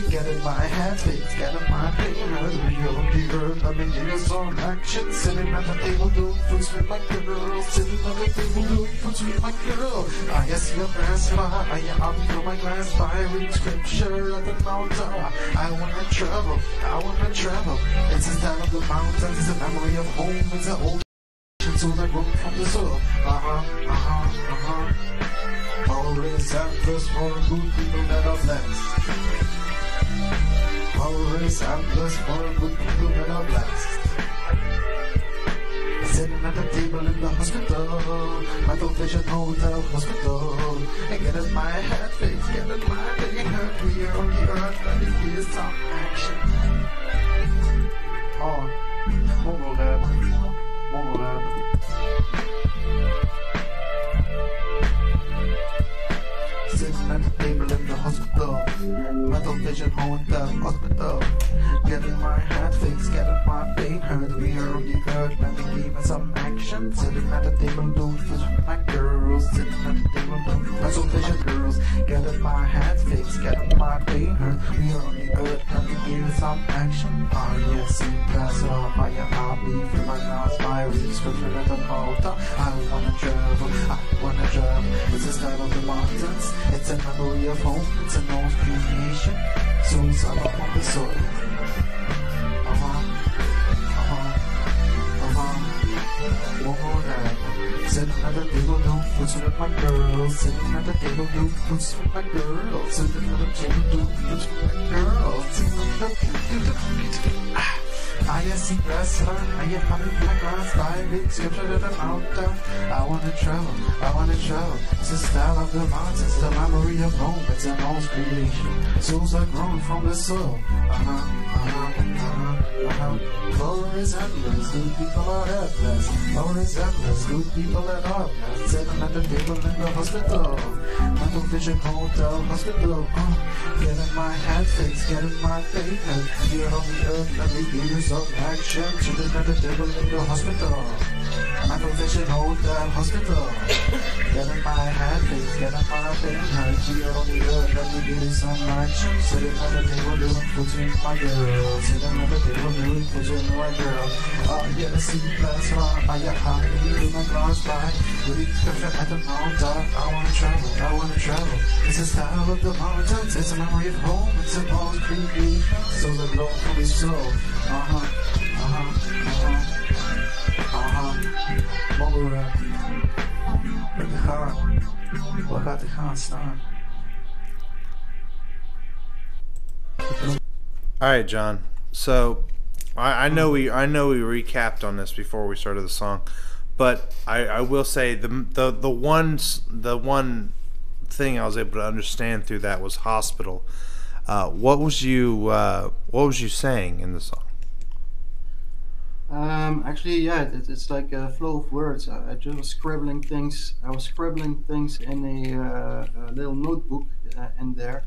Getting my head fixed, getting my pain hurt. We on the earth, let me give you some action. Sitting at the table doing foods with my girl. Sitting at the table doing foods with my girl. I see a glass bar, I'm from my glass bar. Reading scripture at the altar. I wanna travel. It's the style of the mountains, it's a memory of home. It's an old so I grow from the soil. Always antlers for good people that are blessed. Always antlers for good people that are blessed. Sitting at the table in the hospital, Mental Vision Hotel Hospital. And getting my head fixed, getting my pain hurt. We are on the earth, let me give you some action. Mobile lab. Sitting at the table in the hospital, Mental Vision Hotel Hospital. Getting my head fixed, getting my pain hurt. We are on the earth, let me give me some action. Sitting at the table doing foods with my girls. Sitting at the table doing Mental Vision girls. Getting my head fixed, getting my pain hurt. We are on the earth, let me give me some action. Yes, in class, I am happy for my last virus. Scripture at the altar. I wanna travel. It's the style of the mountains. It's a memory of home. It's an old creation. So it's all up on the soil. One more night. Sitting at the table, doing pussy with my girls. Sitting at the table, doing pussy with my girls. Sitting at the table, doing pussy with my girls. I see wrestler, I get hundred my glass by big scripture to the mountain. I wanna travel, it's the style of the mountains, the memory of moments and all's creation. Souls are grown from the soil. For resemblance, good people are helpless. For resemblance, good people are helpless. Sitting at the table in the hospital, mental vision hotel hospital. Getting my head fixed, getting my faith held. Here on the earth, let me give you some action. Sitting at the table in the hospital, mental vision hotel hospital. Getting my head fixed, getting my faith held. Here on the earth, let me give you some action. Sitting at the table doing pussy with my girl. Sitting at the table doing pussy with my girl. Yeah, the sea glass on, I get high, you my glass by. With scripture at the mountain, I wanna travel. It's the style of the mountains, it's a memory of home, it's an old creepy. So the glow from his soul. Mumble rap. Met de gaan. Wat gaat er gaan staan? All right, John. So I know we recapped on this before we started the song, but I will say the one thing I was able to understand through that was hospital. What was you saying in the song? Actually, yeah, it's like a flow of words. I just was scribbling things. I was scribbling things in a little notebook in there.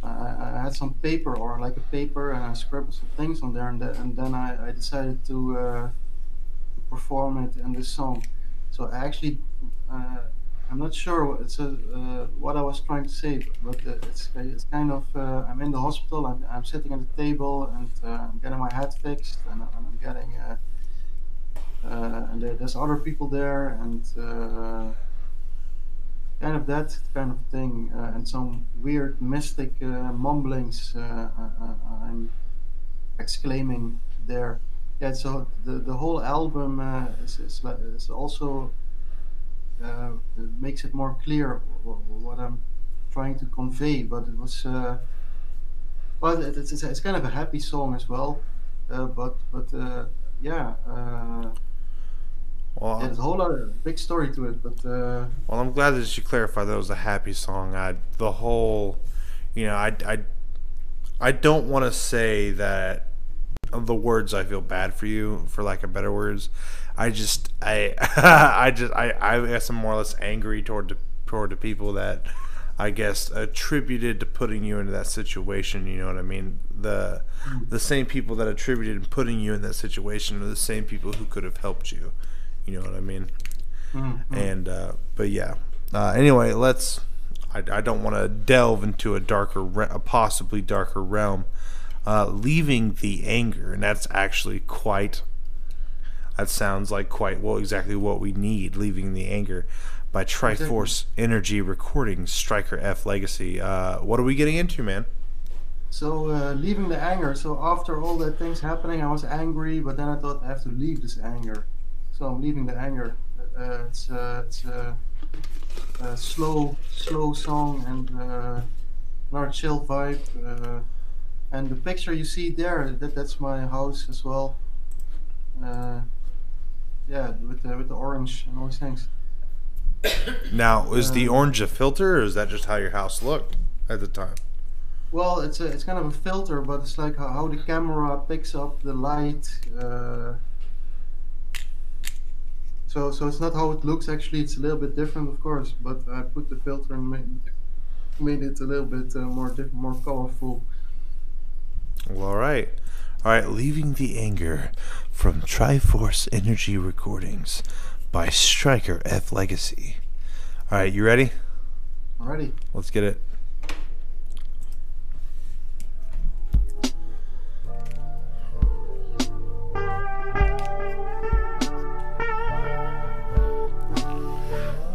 I had some paper or like a paper, and I scribbled some things on there, and then I decided to perform it in this song. So I actually, I'm not sure what I was trying to say, but it's kind of I'm in the hospital. I'm sitting at the table, and I'm getting my head fixed, and I'm getting and there's other people there, and kind of that kind of thing, and some weird mystic mumblings I'm exclaiming there. Yeah, so the whole album is also makes it more clear what I'm trying to convey. But it was well, it's kind of a happy song as well, but yeah. Well, there's a whole other big story to it, but well, I'm glad that you clarified that it was a happy song. The whole, I don't want to say that the words I feel bad for you, for lack of better words. I guess I'm more or less angry toward the people that I guess attributed to putting you into that situation. You know what I mean? The same people that attributed putting you in that situation are the same people who could have helped you. You know what I mean? Mm-hmm. And but yeah. Anyway, I don't want to delve into a possibly darker realm. Leaving the anger, and that's actually that sounds like quite well exactly what we need. Leaving the anger by Triforce Energy Recordings, Striker F Legacy. What are we getting into, man? So leaving the anger. So after all that things happening, I was angry, but then I thought I have to leave this anger. So I'm leaving the anger. It's a slow song, and another chill vibe. And the picture you see there, that's my house as well. Yeah, with the orange and all these things. Now, is the orange a filter, or is that just how your house looked at the time? Well, it's kind of a filter, but it's like how the camera picks up the light. So it's not how it looks. Actually, it's a little bit different, of course. But I put the filter and made it a little bit more colorful. Well, all right. Leaving the anger from Triforce Energy Recordings by Striker F Legacy. All right, you ready? I'm ready. Let's get it.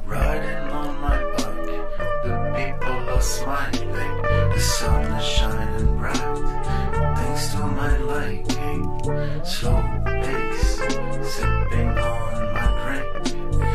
Riding on my bike, the people are smiling, the sun is shining bright, thanks to my liking, slow pace, sipping on my drink,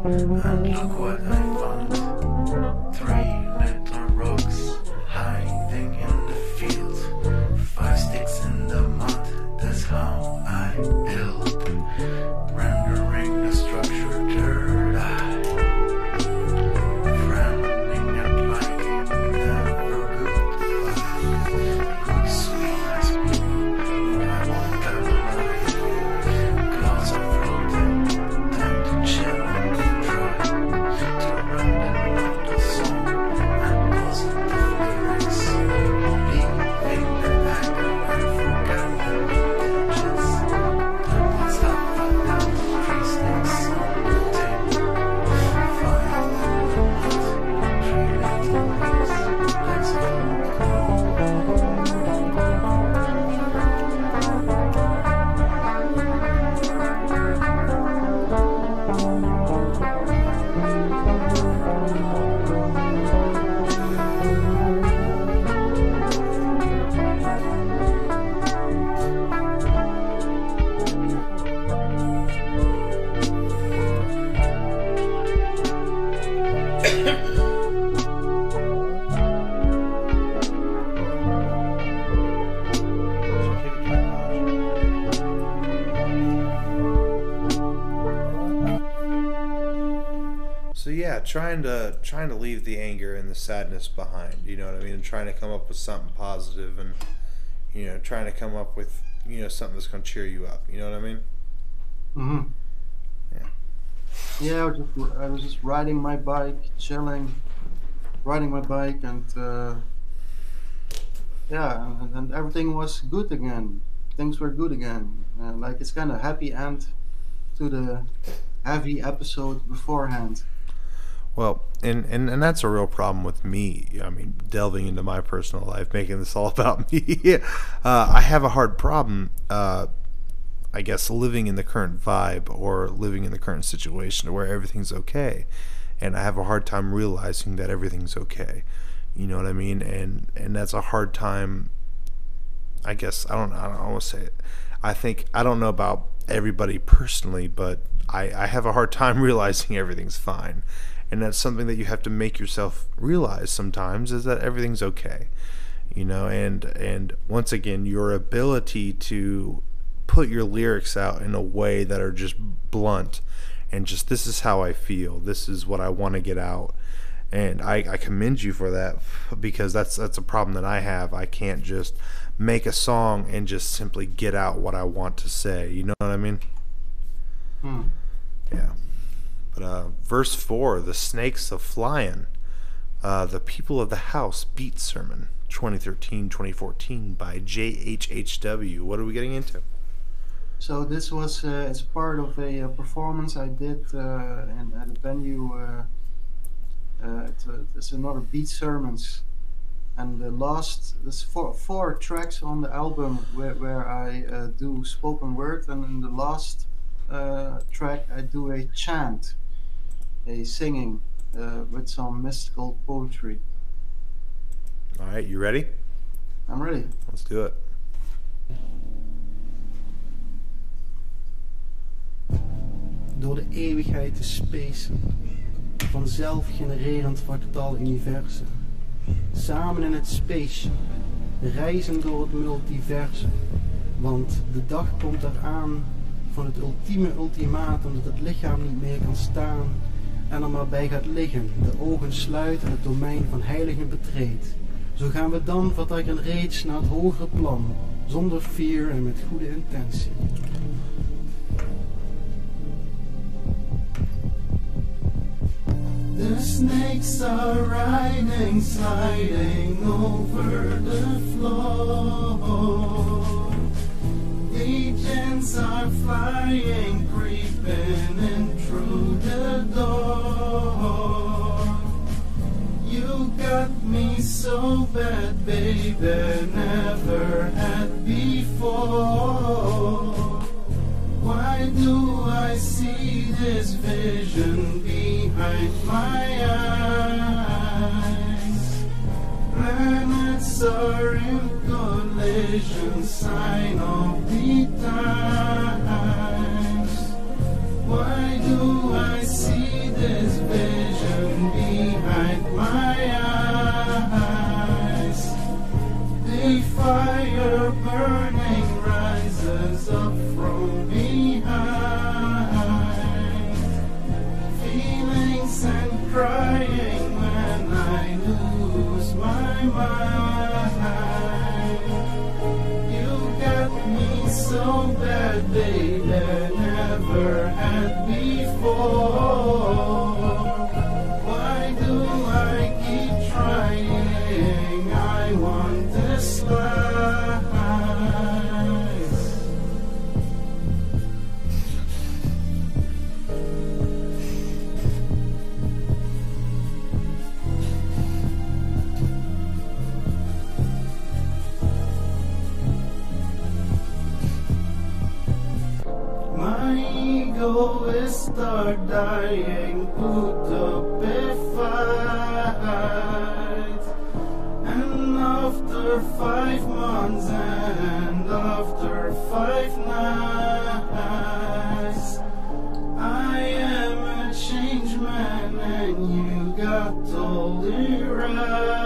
And look what I found. 3 little rocks hiding in the field. 5 sticks in the mud, that's how I build. Rendering the structure third eye. Frowning and liking, never goodbye. Good sweet as me, I want them alive. Clouds are floating, time to chill and try to run them out the song and positive lyrics. Leaving the anger and forgotten intentions. Don't stop at them, 3 sticks on the table. 5 in the mud, 3 little leaves, let's go. So yeah, trying to leave the anger and the sadness behind, you know what I mean, and trying to come up with something positive, and trying to come up with something that's gonna cheer you up. You know what I mean? Mhm. Yeah. Yeah, I was just riding my bike, chilling, riding my bike, and yeah, and everything was good again. Things were good again. Like it's kind of happy end to the heavy episode beforehand. Well, and that's a real problem with me. I mean, delving into my personal life, making this all about me. I have a hard problem, I guess, living in the current vibe or living in the current situation where everything's okay, and I have a hard time realizing that everything's okay. You know what I mean? And that's a hard time. I guess I don't want to say it. I don't know about everybody personally, but I have a hard time realizing everything's fine. And that's something that you have to make yourself realize sometimes, is that everything's okay. And once again, your ability to put your lyrics out in a way that are just blunt and just, this is how I feel, this is what I want to get out. And I commend you for that, because that's a problem that I have. I can't just make a song and just simply get out what I want to say. You know what I mean? Yeah. But verse 4, the snakes of flying, the people of the house beat sermon, 2013-2014 by JHHW. What are we getting into? So this was as part of a performance I did at a venue. It's another Beat Sermons, and there's four tracks on the album where I do spoken word, and in the last track I do a chant, a singing with some mystical poetry. All right, you ready? I'm ready. Let's do it. Door de eeuwigheid te spacen, vanzelf genererend fractaal universum. Samen in het space, reizen door het multiversum. Want de dag komt eraan van het ultieme ultimatum dat het lichaam niet meer kan staan en er maar bij gaat liggen, de ogen sluit en het domein van heiligen betreedt. Zo gaan we dan vertrekken reeds naar het hogere plan, zonder fear en met goede intentie. The snakes are riding, sliding over the floor. Legions are flying, creeping in through the door. You got me so bad, baby, never had before. Why do I see this vision behind my eyes? Planets are in collision, sign of the times. Why do I see I lose my mind. You got me so bad, baby, never had before. Why do I keep trying? I want this life. My ego is start dying, put up a fight. And after 5 months and after 5 nights, I am a changed man and you got all the rights.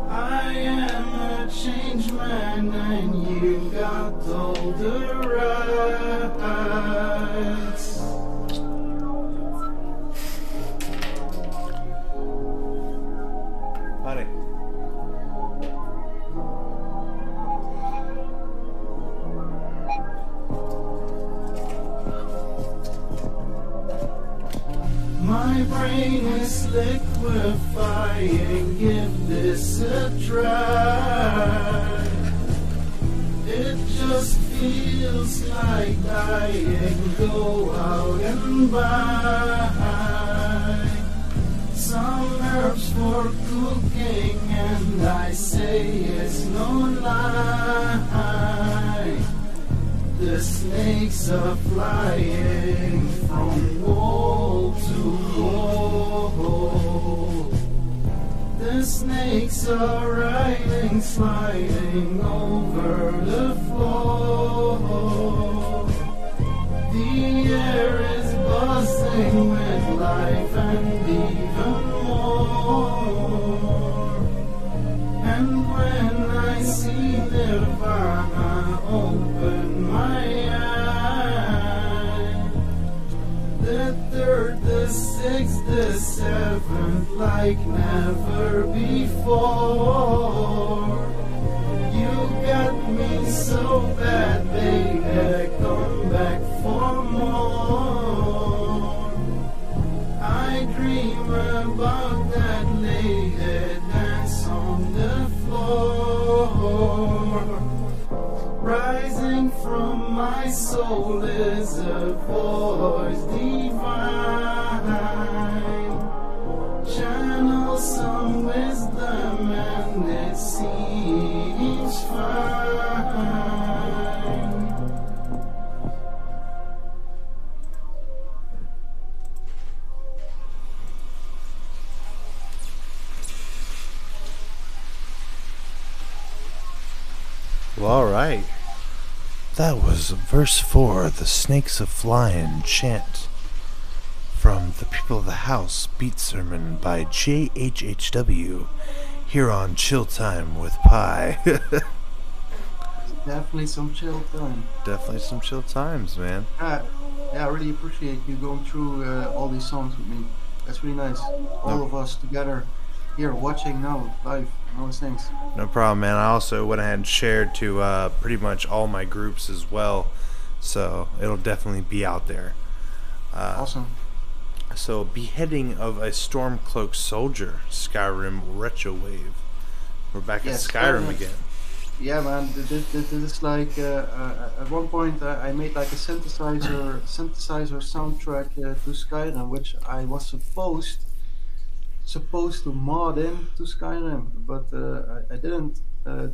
I am a changed man and you got all the rights. Honey. My brain is liquefying, give this a try. It just feels like dying, go out and buy some herbs for cooking, and I say it's no lie. The snakes are flying from wall to wall. The snakes are riding, sliding over the floor. The air is buzzing with life and even more. And when I see Nirvana open my eye, the third, the sixth, the seventh, like never before. You got me so bad, baby, come back for more. I dream about that lady dance on the floor. Rising from my soul is a voice divine. Channel some wisdom and it seems fine. Well, all right. That was verse 4, the Snakes of Flying chant from the People of the House beat sermon by JHHW here on Chill Time with Pi. Definitely some chill time. Definitely some chill times, man. Yeah, I really appreciate you going through all these songs with me. That's really nice. All of us together here watching now live and all these things. No problem, man. I also went ahead and shared to pretty much all my groups as well, so it'll definitely be out there. Awesome. So, Beheading of a Stormcloaked Soldier, Skyrim Retro Wave. We're back at Skyrim again. Yeah, man. This is like at one point I made like a synthesizer soundtrack to Skyrim, which I was supposed to mod in to Skyrim, but I didn't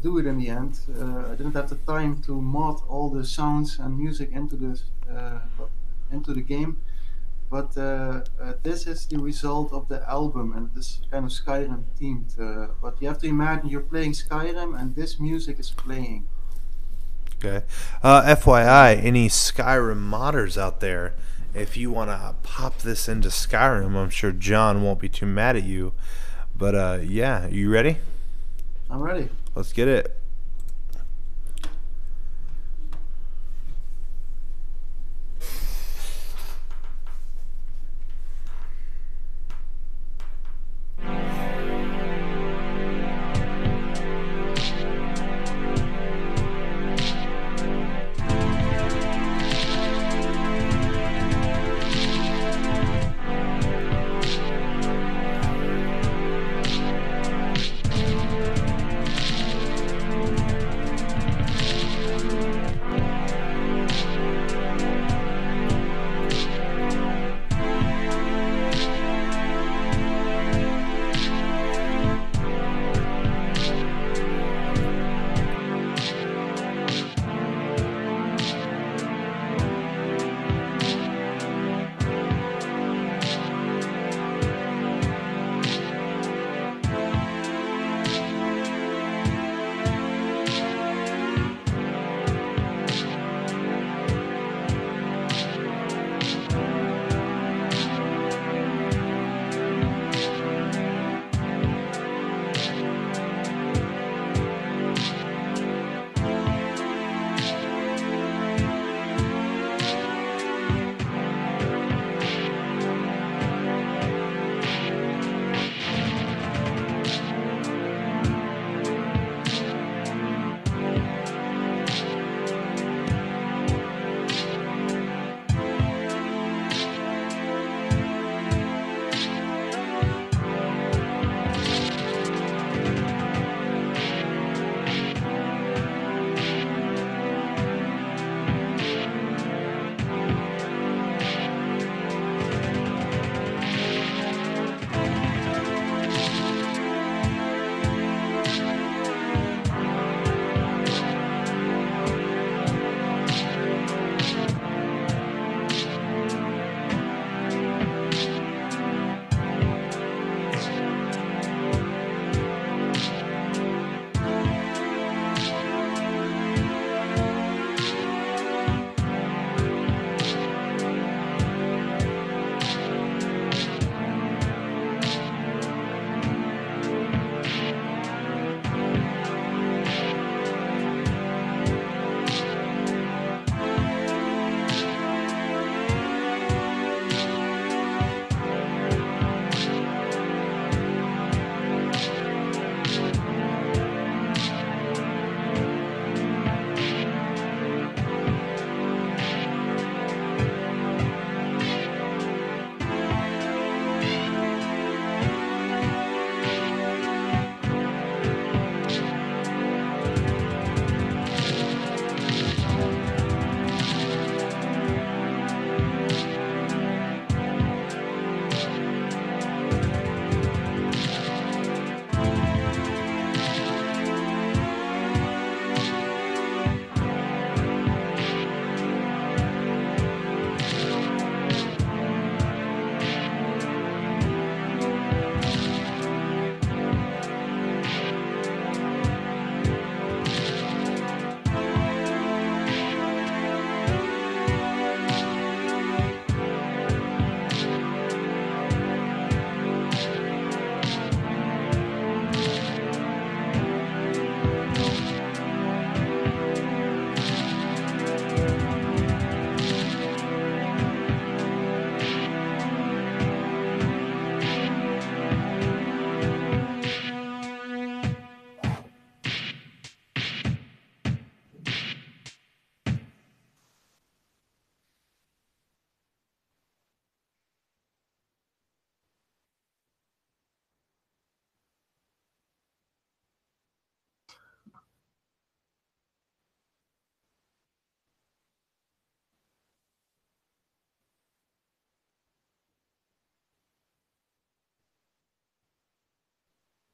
do it in the end. I didn't have the time to mod all the sounds and music into the game. But this is the result of the album, and this kind of Skyrim themed. But you have to imagine you're playing Skyrim, and this music is playing. Okay. FYI, any Skyrim modders out there, if you want to pop this into Skyrim, I'm sure John won't be too mad at you. But yeah, you ready? I'm ready. Let's get it.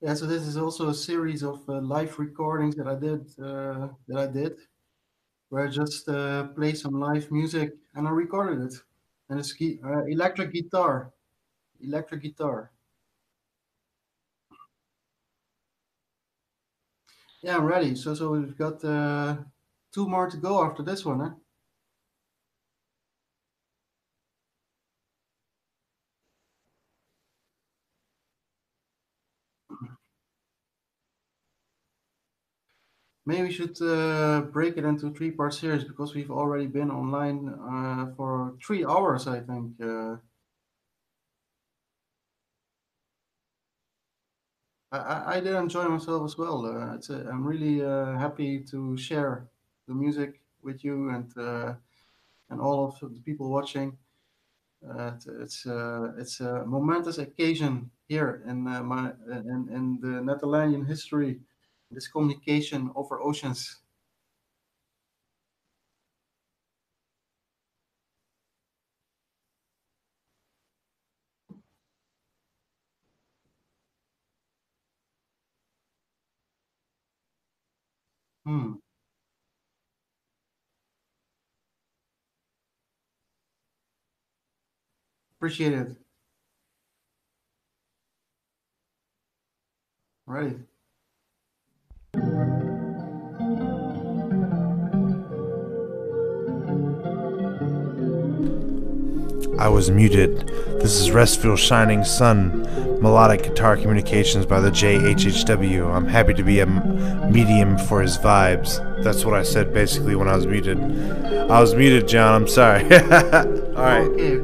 Yeah, so this is also a series of live recordings that I did, where I just play some live music and I recorded it, and it's electric guitar, electric guitar. Yeah, I'm ready. So we've got two more to go after this one, huh? Maybe we should break it into three-part series because we've already been online for 3 hours, I think. I did enjoy myself as well. I'm really happy to share the music with you and all of the people watching. It's a momentous occasion here in the Netherlandian history. This communication over oceans. Hmm. Appreciate it. Right. I was muted. This is Restful Shining Sun, melodic guitar communications by the JHHW. I'm happy to be a medium for his vibes. That's what I said basically when I was muted. I was muted, John. I'm sorry. All right. Okay.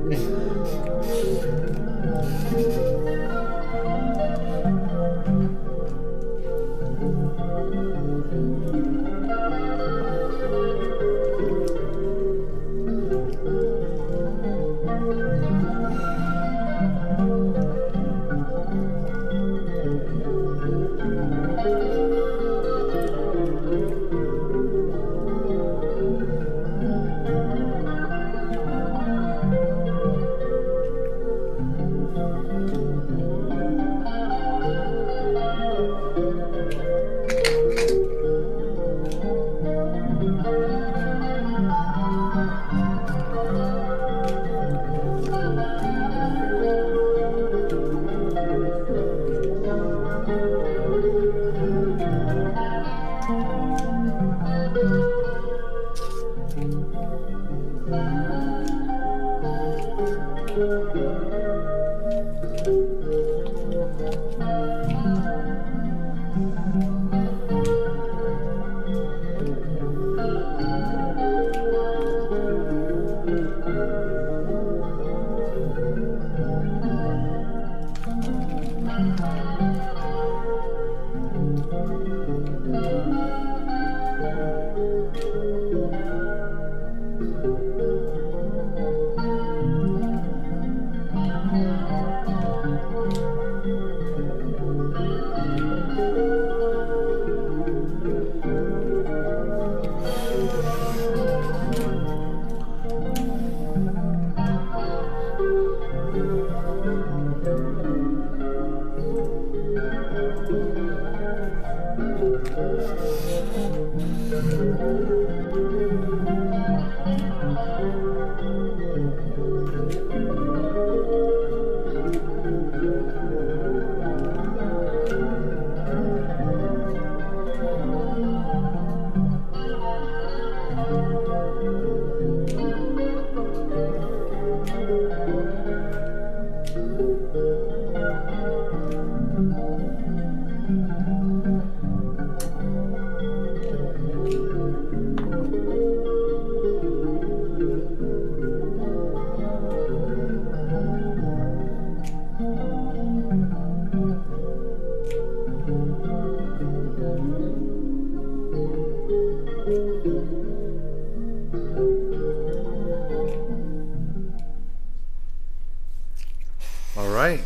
All right.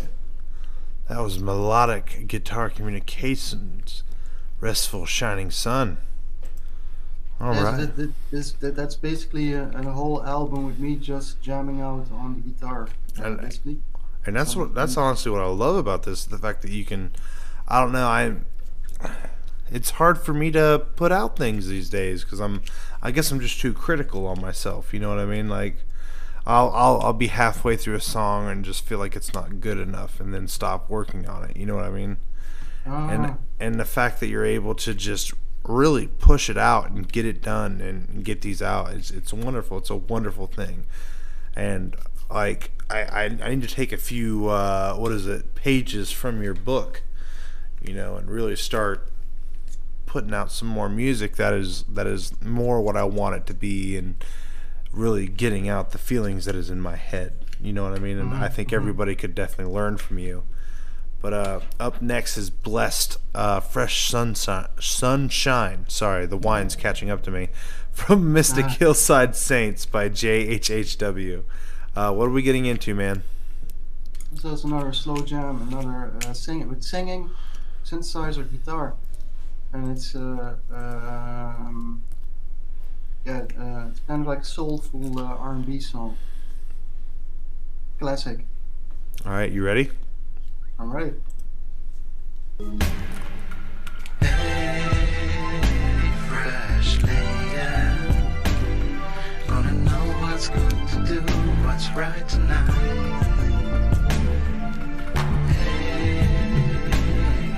That was melodic guitar communications. Restful Shining Sun. All Yes, right. that's basically a whole album with me just jamming out on the guitar, And basically. and that's honestly what I love about this, the fact that you can I don't know. It's hard for me to put out things these days because I guess I'm just too critical on myself. You know what I mean? Like, I'll be halfway through a song and just feel like it's not good enough, and then stop working on it. You know what I mean? And the fact that you're able to just really push it out and get it done and get these out, it's wonderful. It's a wonderful thing. And like I need to take a few pages from your book, you know, and really start putting out some more music that is more what I want it to be, and really getting out the feelings that is in my head. You know what I mean? And I think everybody could definitely learn from you. But up next is Blessed Fresh Sunshine. Sorry, the wine's catching up to me. From Mystic Hillside Saints by JHHW. What are we getting into, man? So it's another slow jam, another singing, synthesizer guitar. And it's it's kind of like soulful R&B song. Classic. All right, you ready? I'm ready. Hey, fresh lady, gonna know what's good to do, what's right tonight. Hey,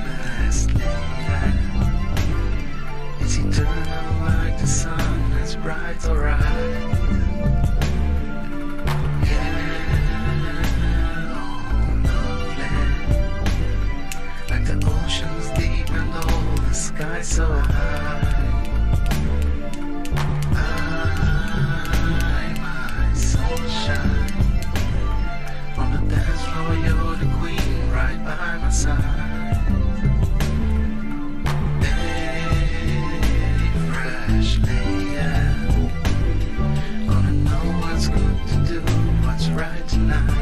blessed lady, it's eternal like the sun that's bright, alright. Oceans deep and all the sky so high. My sunshine, on the dance floor you're the queen right by my side. Hey, fresh lady, gonna know what's good to do, what's right tonight.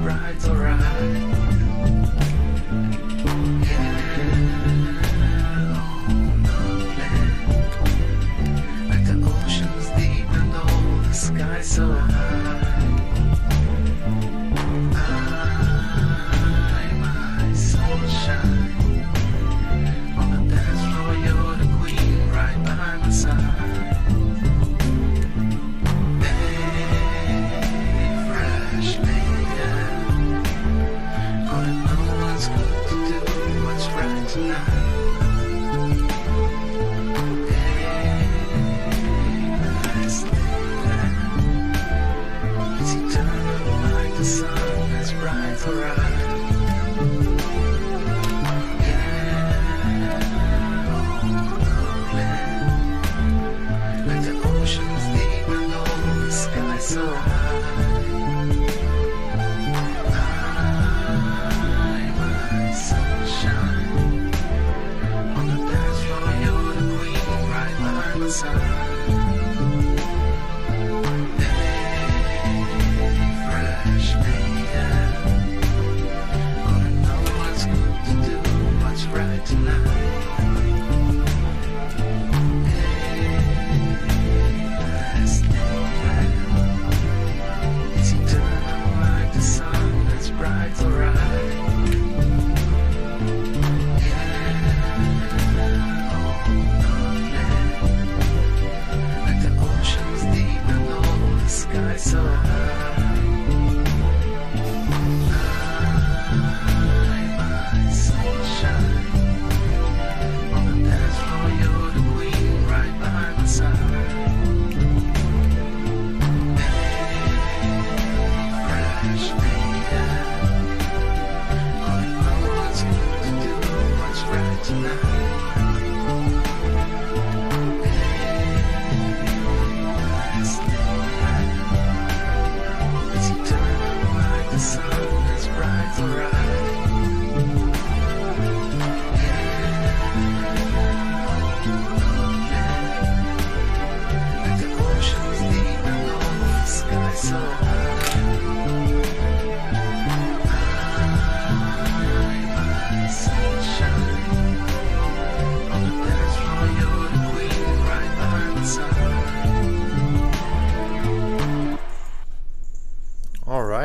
Bright, alright. Like the oceans deep and all the sky so high. My sunshine, on the dance floor you're the queen right by my side.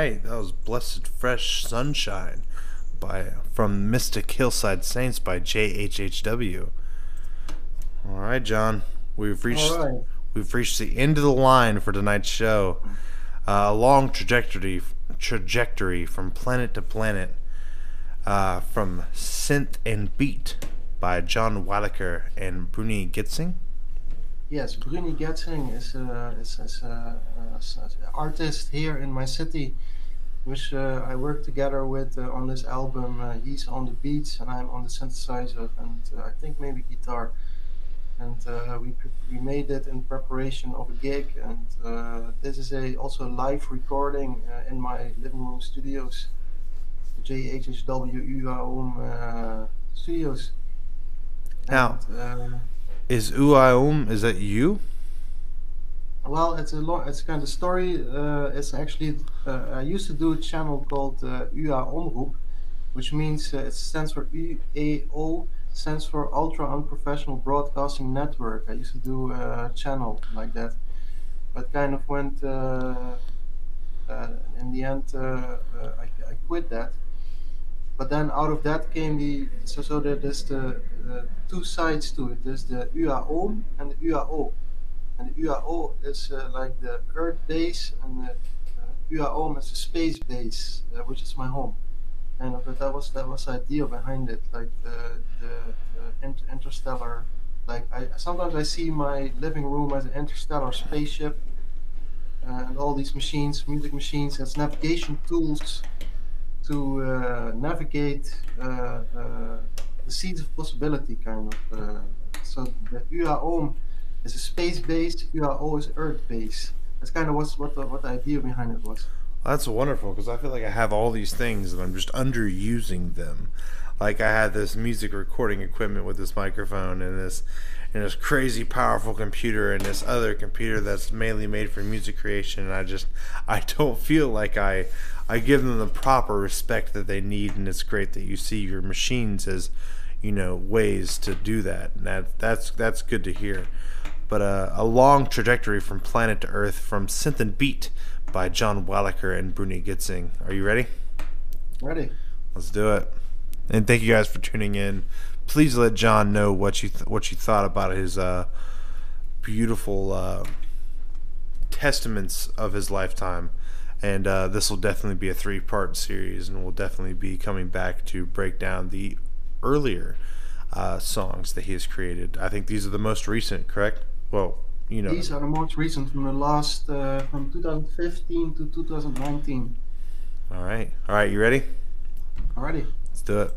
right, that was "Blessed Fresh Sunshine" from Mystic Hillside Saints by JHHW. All right, John, we've reached All right. we've reached the end of the line for tonight's show. A long trajectory from planet to planet, from Synth and Beat by John Weilacher and Bruni Gitzing. Yes, Bruni Getzing is an artist here in my city, which I work together with on this album. He's on the beats and I'm on the synthesizer and I think maybe guitar. And we made it in preparation of a gig. And this is also a live recording in my living room studios, JHHW UAOM studios. Now, And, is Uaum, is that you? well, it's kind of story. It's actually I used to do a channel called UA Omroep, which means it stands for UAO, stands for Ultra Unprofessional Broadcasting Network. I used to do a channel like that, but kind of went in the end. I quit that. But then out of that came so there's the two sides to it. There's the UAO and the UAO. And the UAO is like the Earth base, and the UAO is the space base, which is my home. And that was the idea behind it, like the interstellar. Like sometimes I see my living room as an interstellar spaceship, and all these machines, music machines, as navigation tools to navigate the seeds of possibility, kind of. So the UAO is a space base, UAO is Earth base. That's kind of what the idea behind it was. That's wonderful, because I feel like I have all these things and I'm just underusing them. Like I had this music recording equipment with this microphone and this crazy powerful computer and this other computer that's mainly made for music creation, and I don't feel like I give them the proper respect that they need. And it's great that you see your machines as, ways to do that, and that's good to hear. But a long trajectory from planet to earth from Synth and Beat by John Weilacher and Bruni Gitzing. Are you ready? Ready. Let's do it. And thank you guys for tuning in. Please let John know what you thought about his beautiful testaments of his lifetime. And this will definitely be a 3-part series, and we'll definitely be coming back to break down the earlier songs that he has created. I think these are the most recent, correct? Well, These are the most recent from the last, from 2015 to 2019. All right, you ready? Alrighty. Let's do it.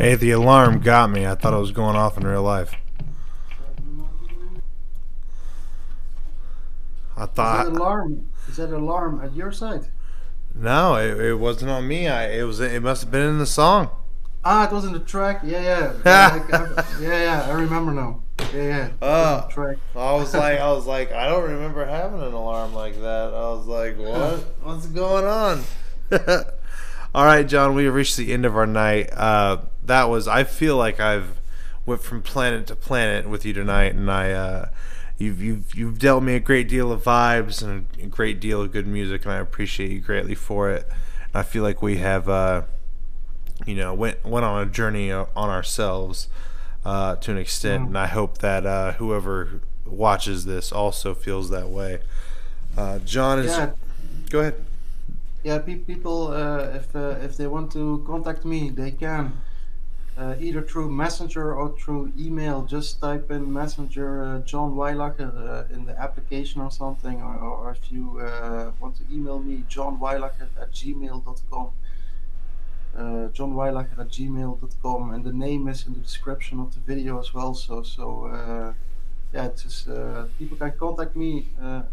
Hey, the alarm got me. I thought it was going off in real life. I thought. Is that alarm at your side? No, it wasn't on me. It must have been in the song. Ah, it was in the track. Yeah. I remember now. Yeah. Oh, Track. I was like, I don't remember having an alarm like that. I was like, what? What's going on? All right, John, we have reached the end of our night. I feel like I've went from planet to planet with you tonight, and you've dealt me a great deal of vibes and a great deal of good music, and I appreciate you greatly for it. And I feel like we have, went on a journey on ourselves to an extent, and I hope that whoever watches this also feels that way. John is. Yeah. Go ahead. Yeah, people, if they want to contact me, they can. Either through Messenger or through email. Just type in Messenger John Weilacher in the application or something, or if you want to email me, johnweilacher@gmail.com. johnweilacher@gmail.com, and the name is in the description of the video as well. Yeah, it's just people can contact me, and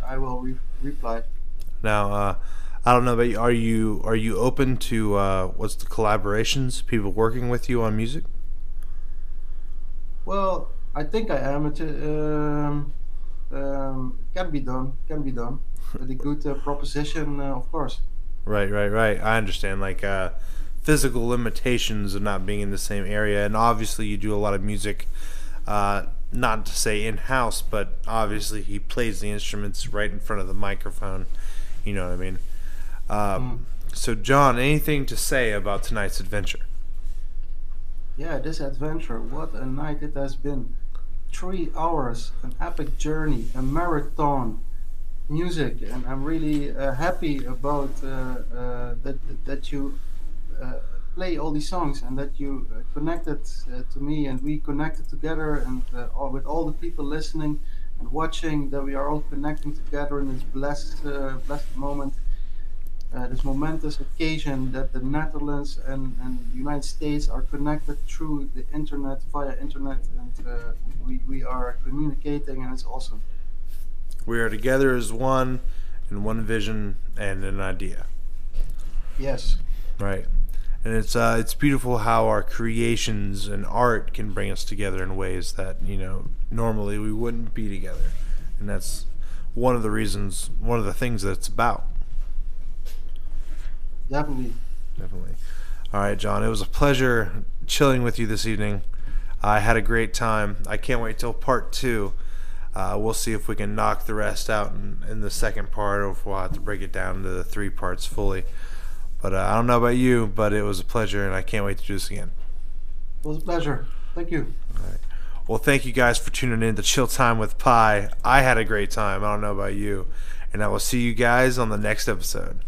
I will reply. Now, I don't know about you. Are you open to what's the collaborations? People working with you on music? Well, I think I am. It can be done. With a good proposition, of course. Right. I understand. Like physical limitations of not being in the same area, and obviously you do a lot of music. Not to say in-house, but obviously he plays the instruments right in front of the microphone. You know what I mean? So, John, anything to say about tonight's adventure? Yeah, this adventure, what a night it has been. 3 hours, an epic journey, a marathon, music, and I'm really happy about that you play all these songs, and that you connected to me, and we connected together, and with all the people listening and watching, that we are all connecting together in this blessed moment, this momentous occasion that the Netherlands and the United States are connected through the internet, via internet, and we are communicating, and it's awesome. We are together as one, in one vision and an idea. Yes. Right. And it's beautiful how our creations and art can bring us together in ways that, normally we wouldn't be together. And that's one of the things that it's about. Definitely. All right, John, it was a pleasure chilling with you this evening. I had a great time. I can't wait till part 2. We'll see if we can knock the rest out in the second part, or if we'll have to break it down into the 3 parts fully. But I don't know about you, but it was a pleasure, and I can't wait to do this again. It was a pleasure. Thank you. All right. Well, thank you guys for tuning in to Chill Time with Pi. I had a great time. I don't know about you. And I will see you guys on the next episode.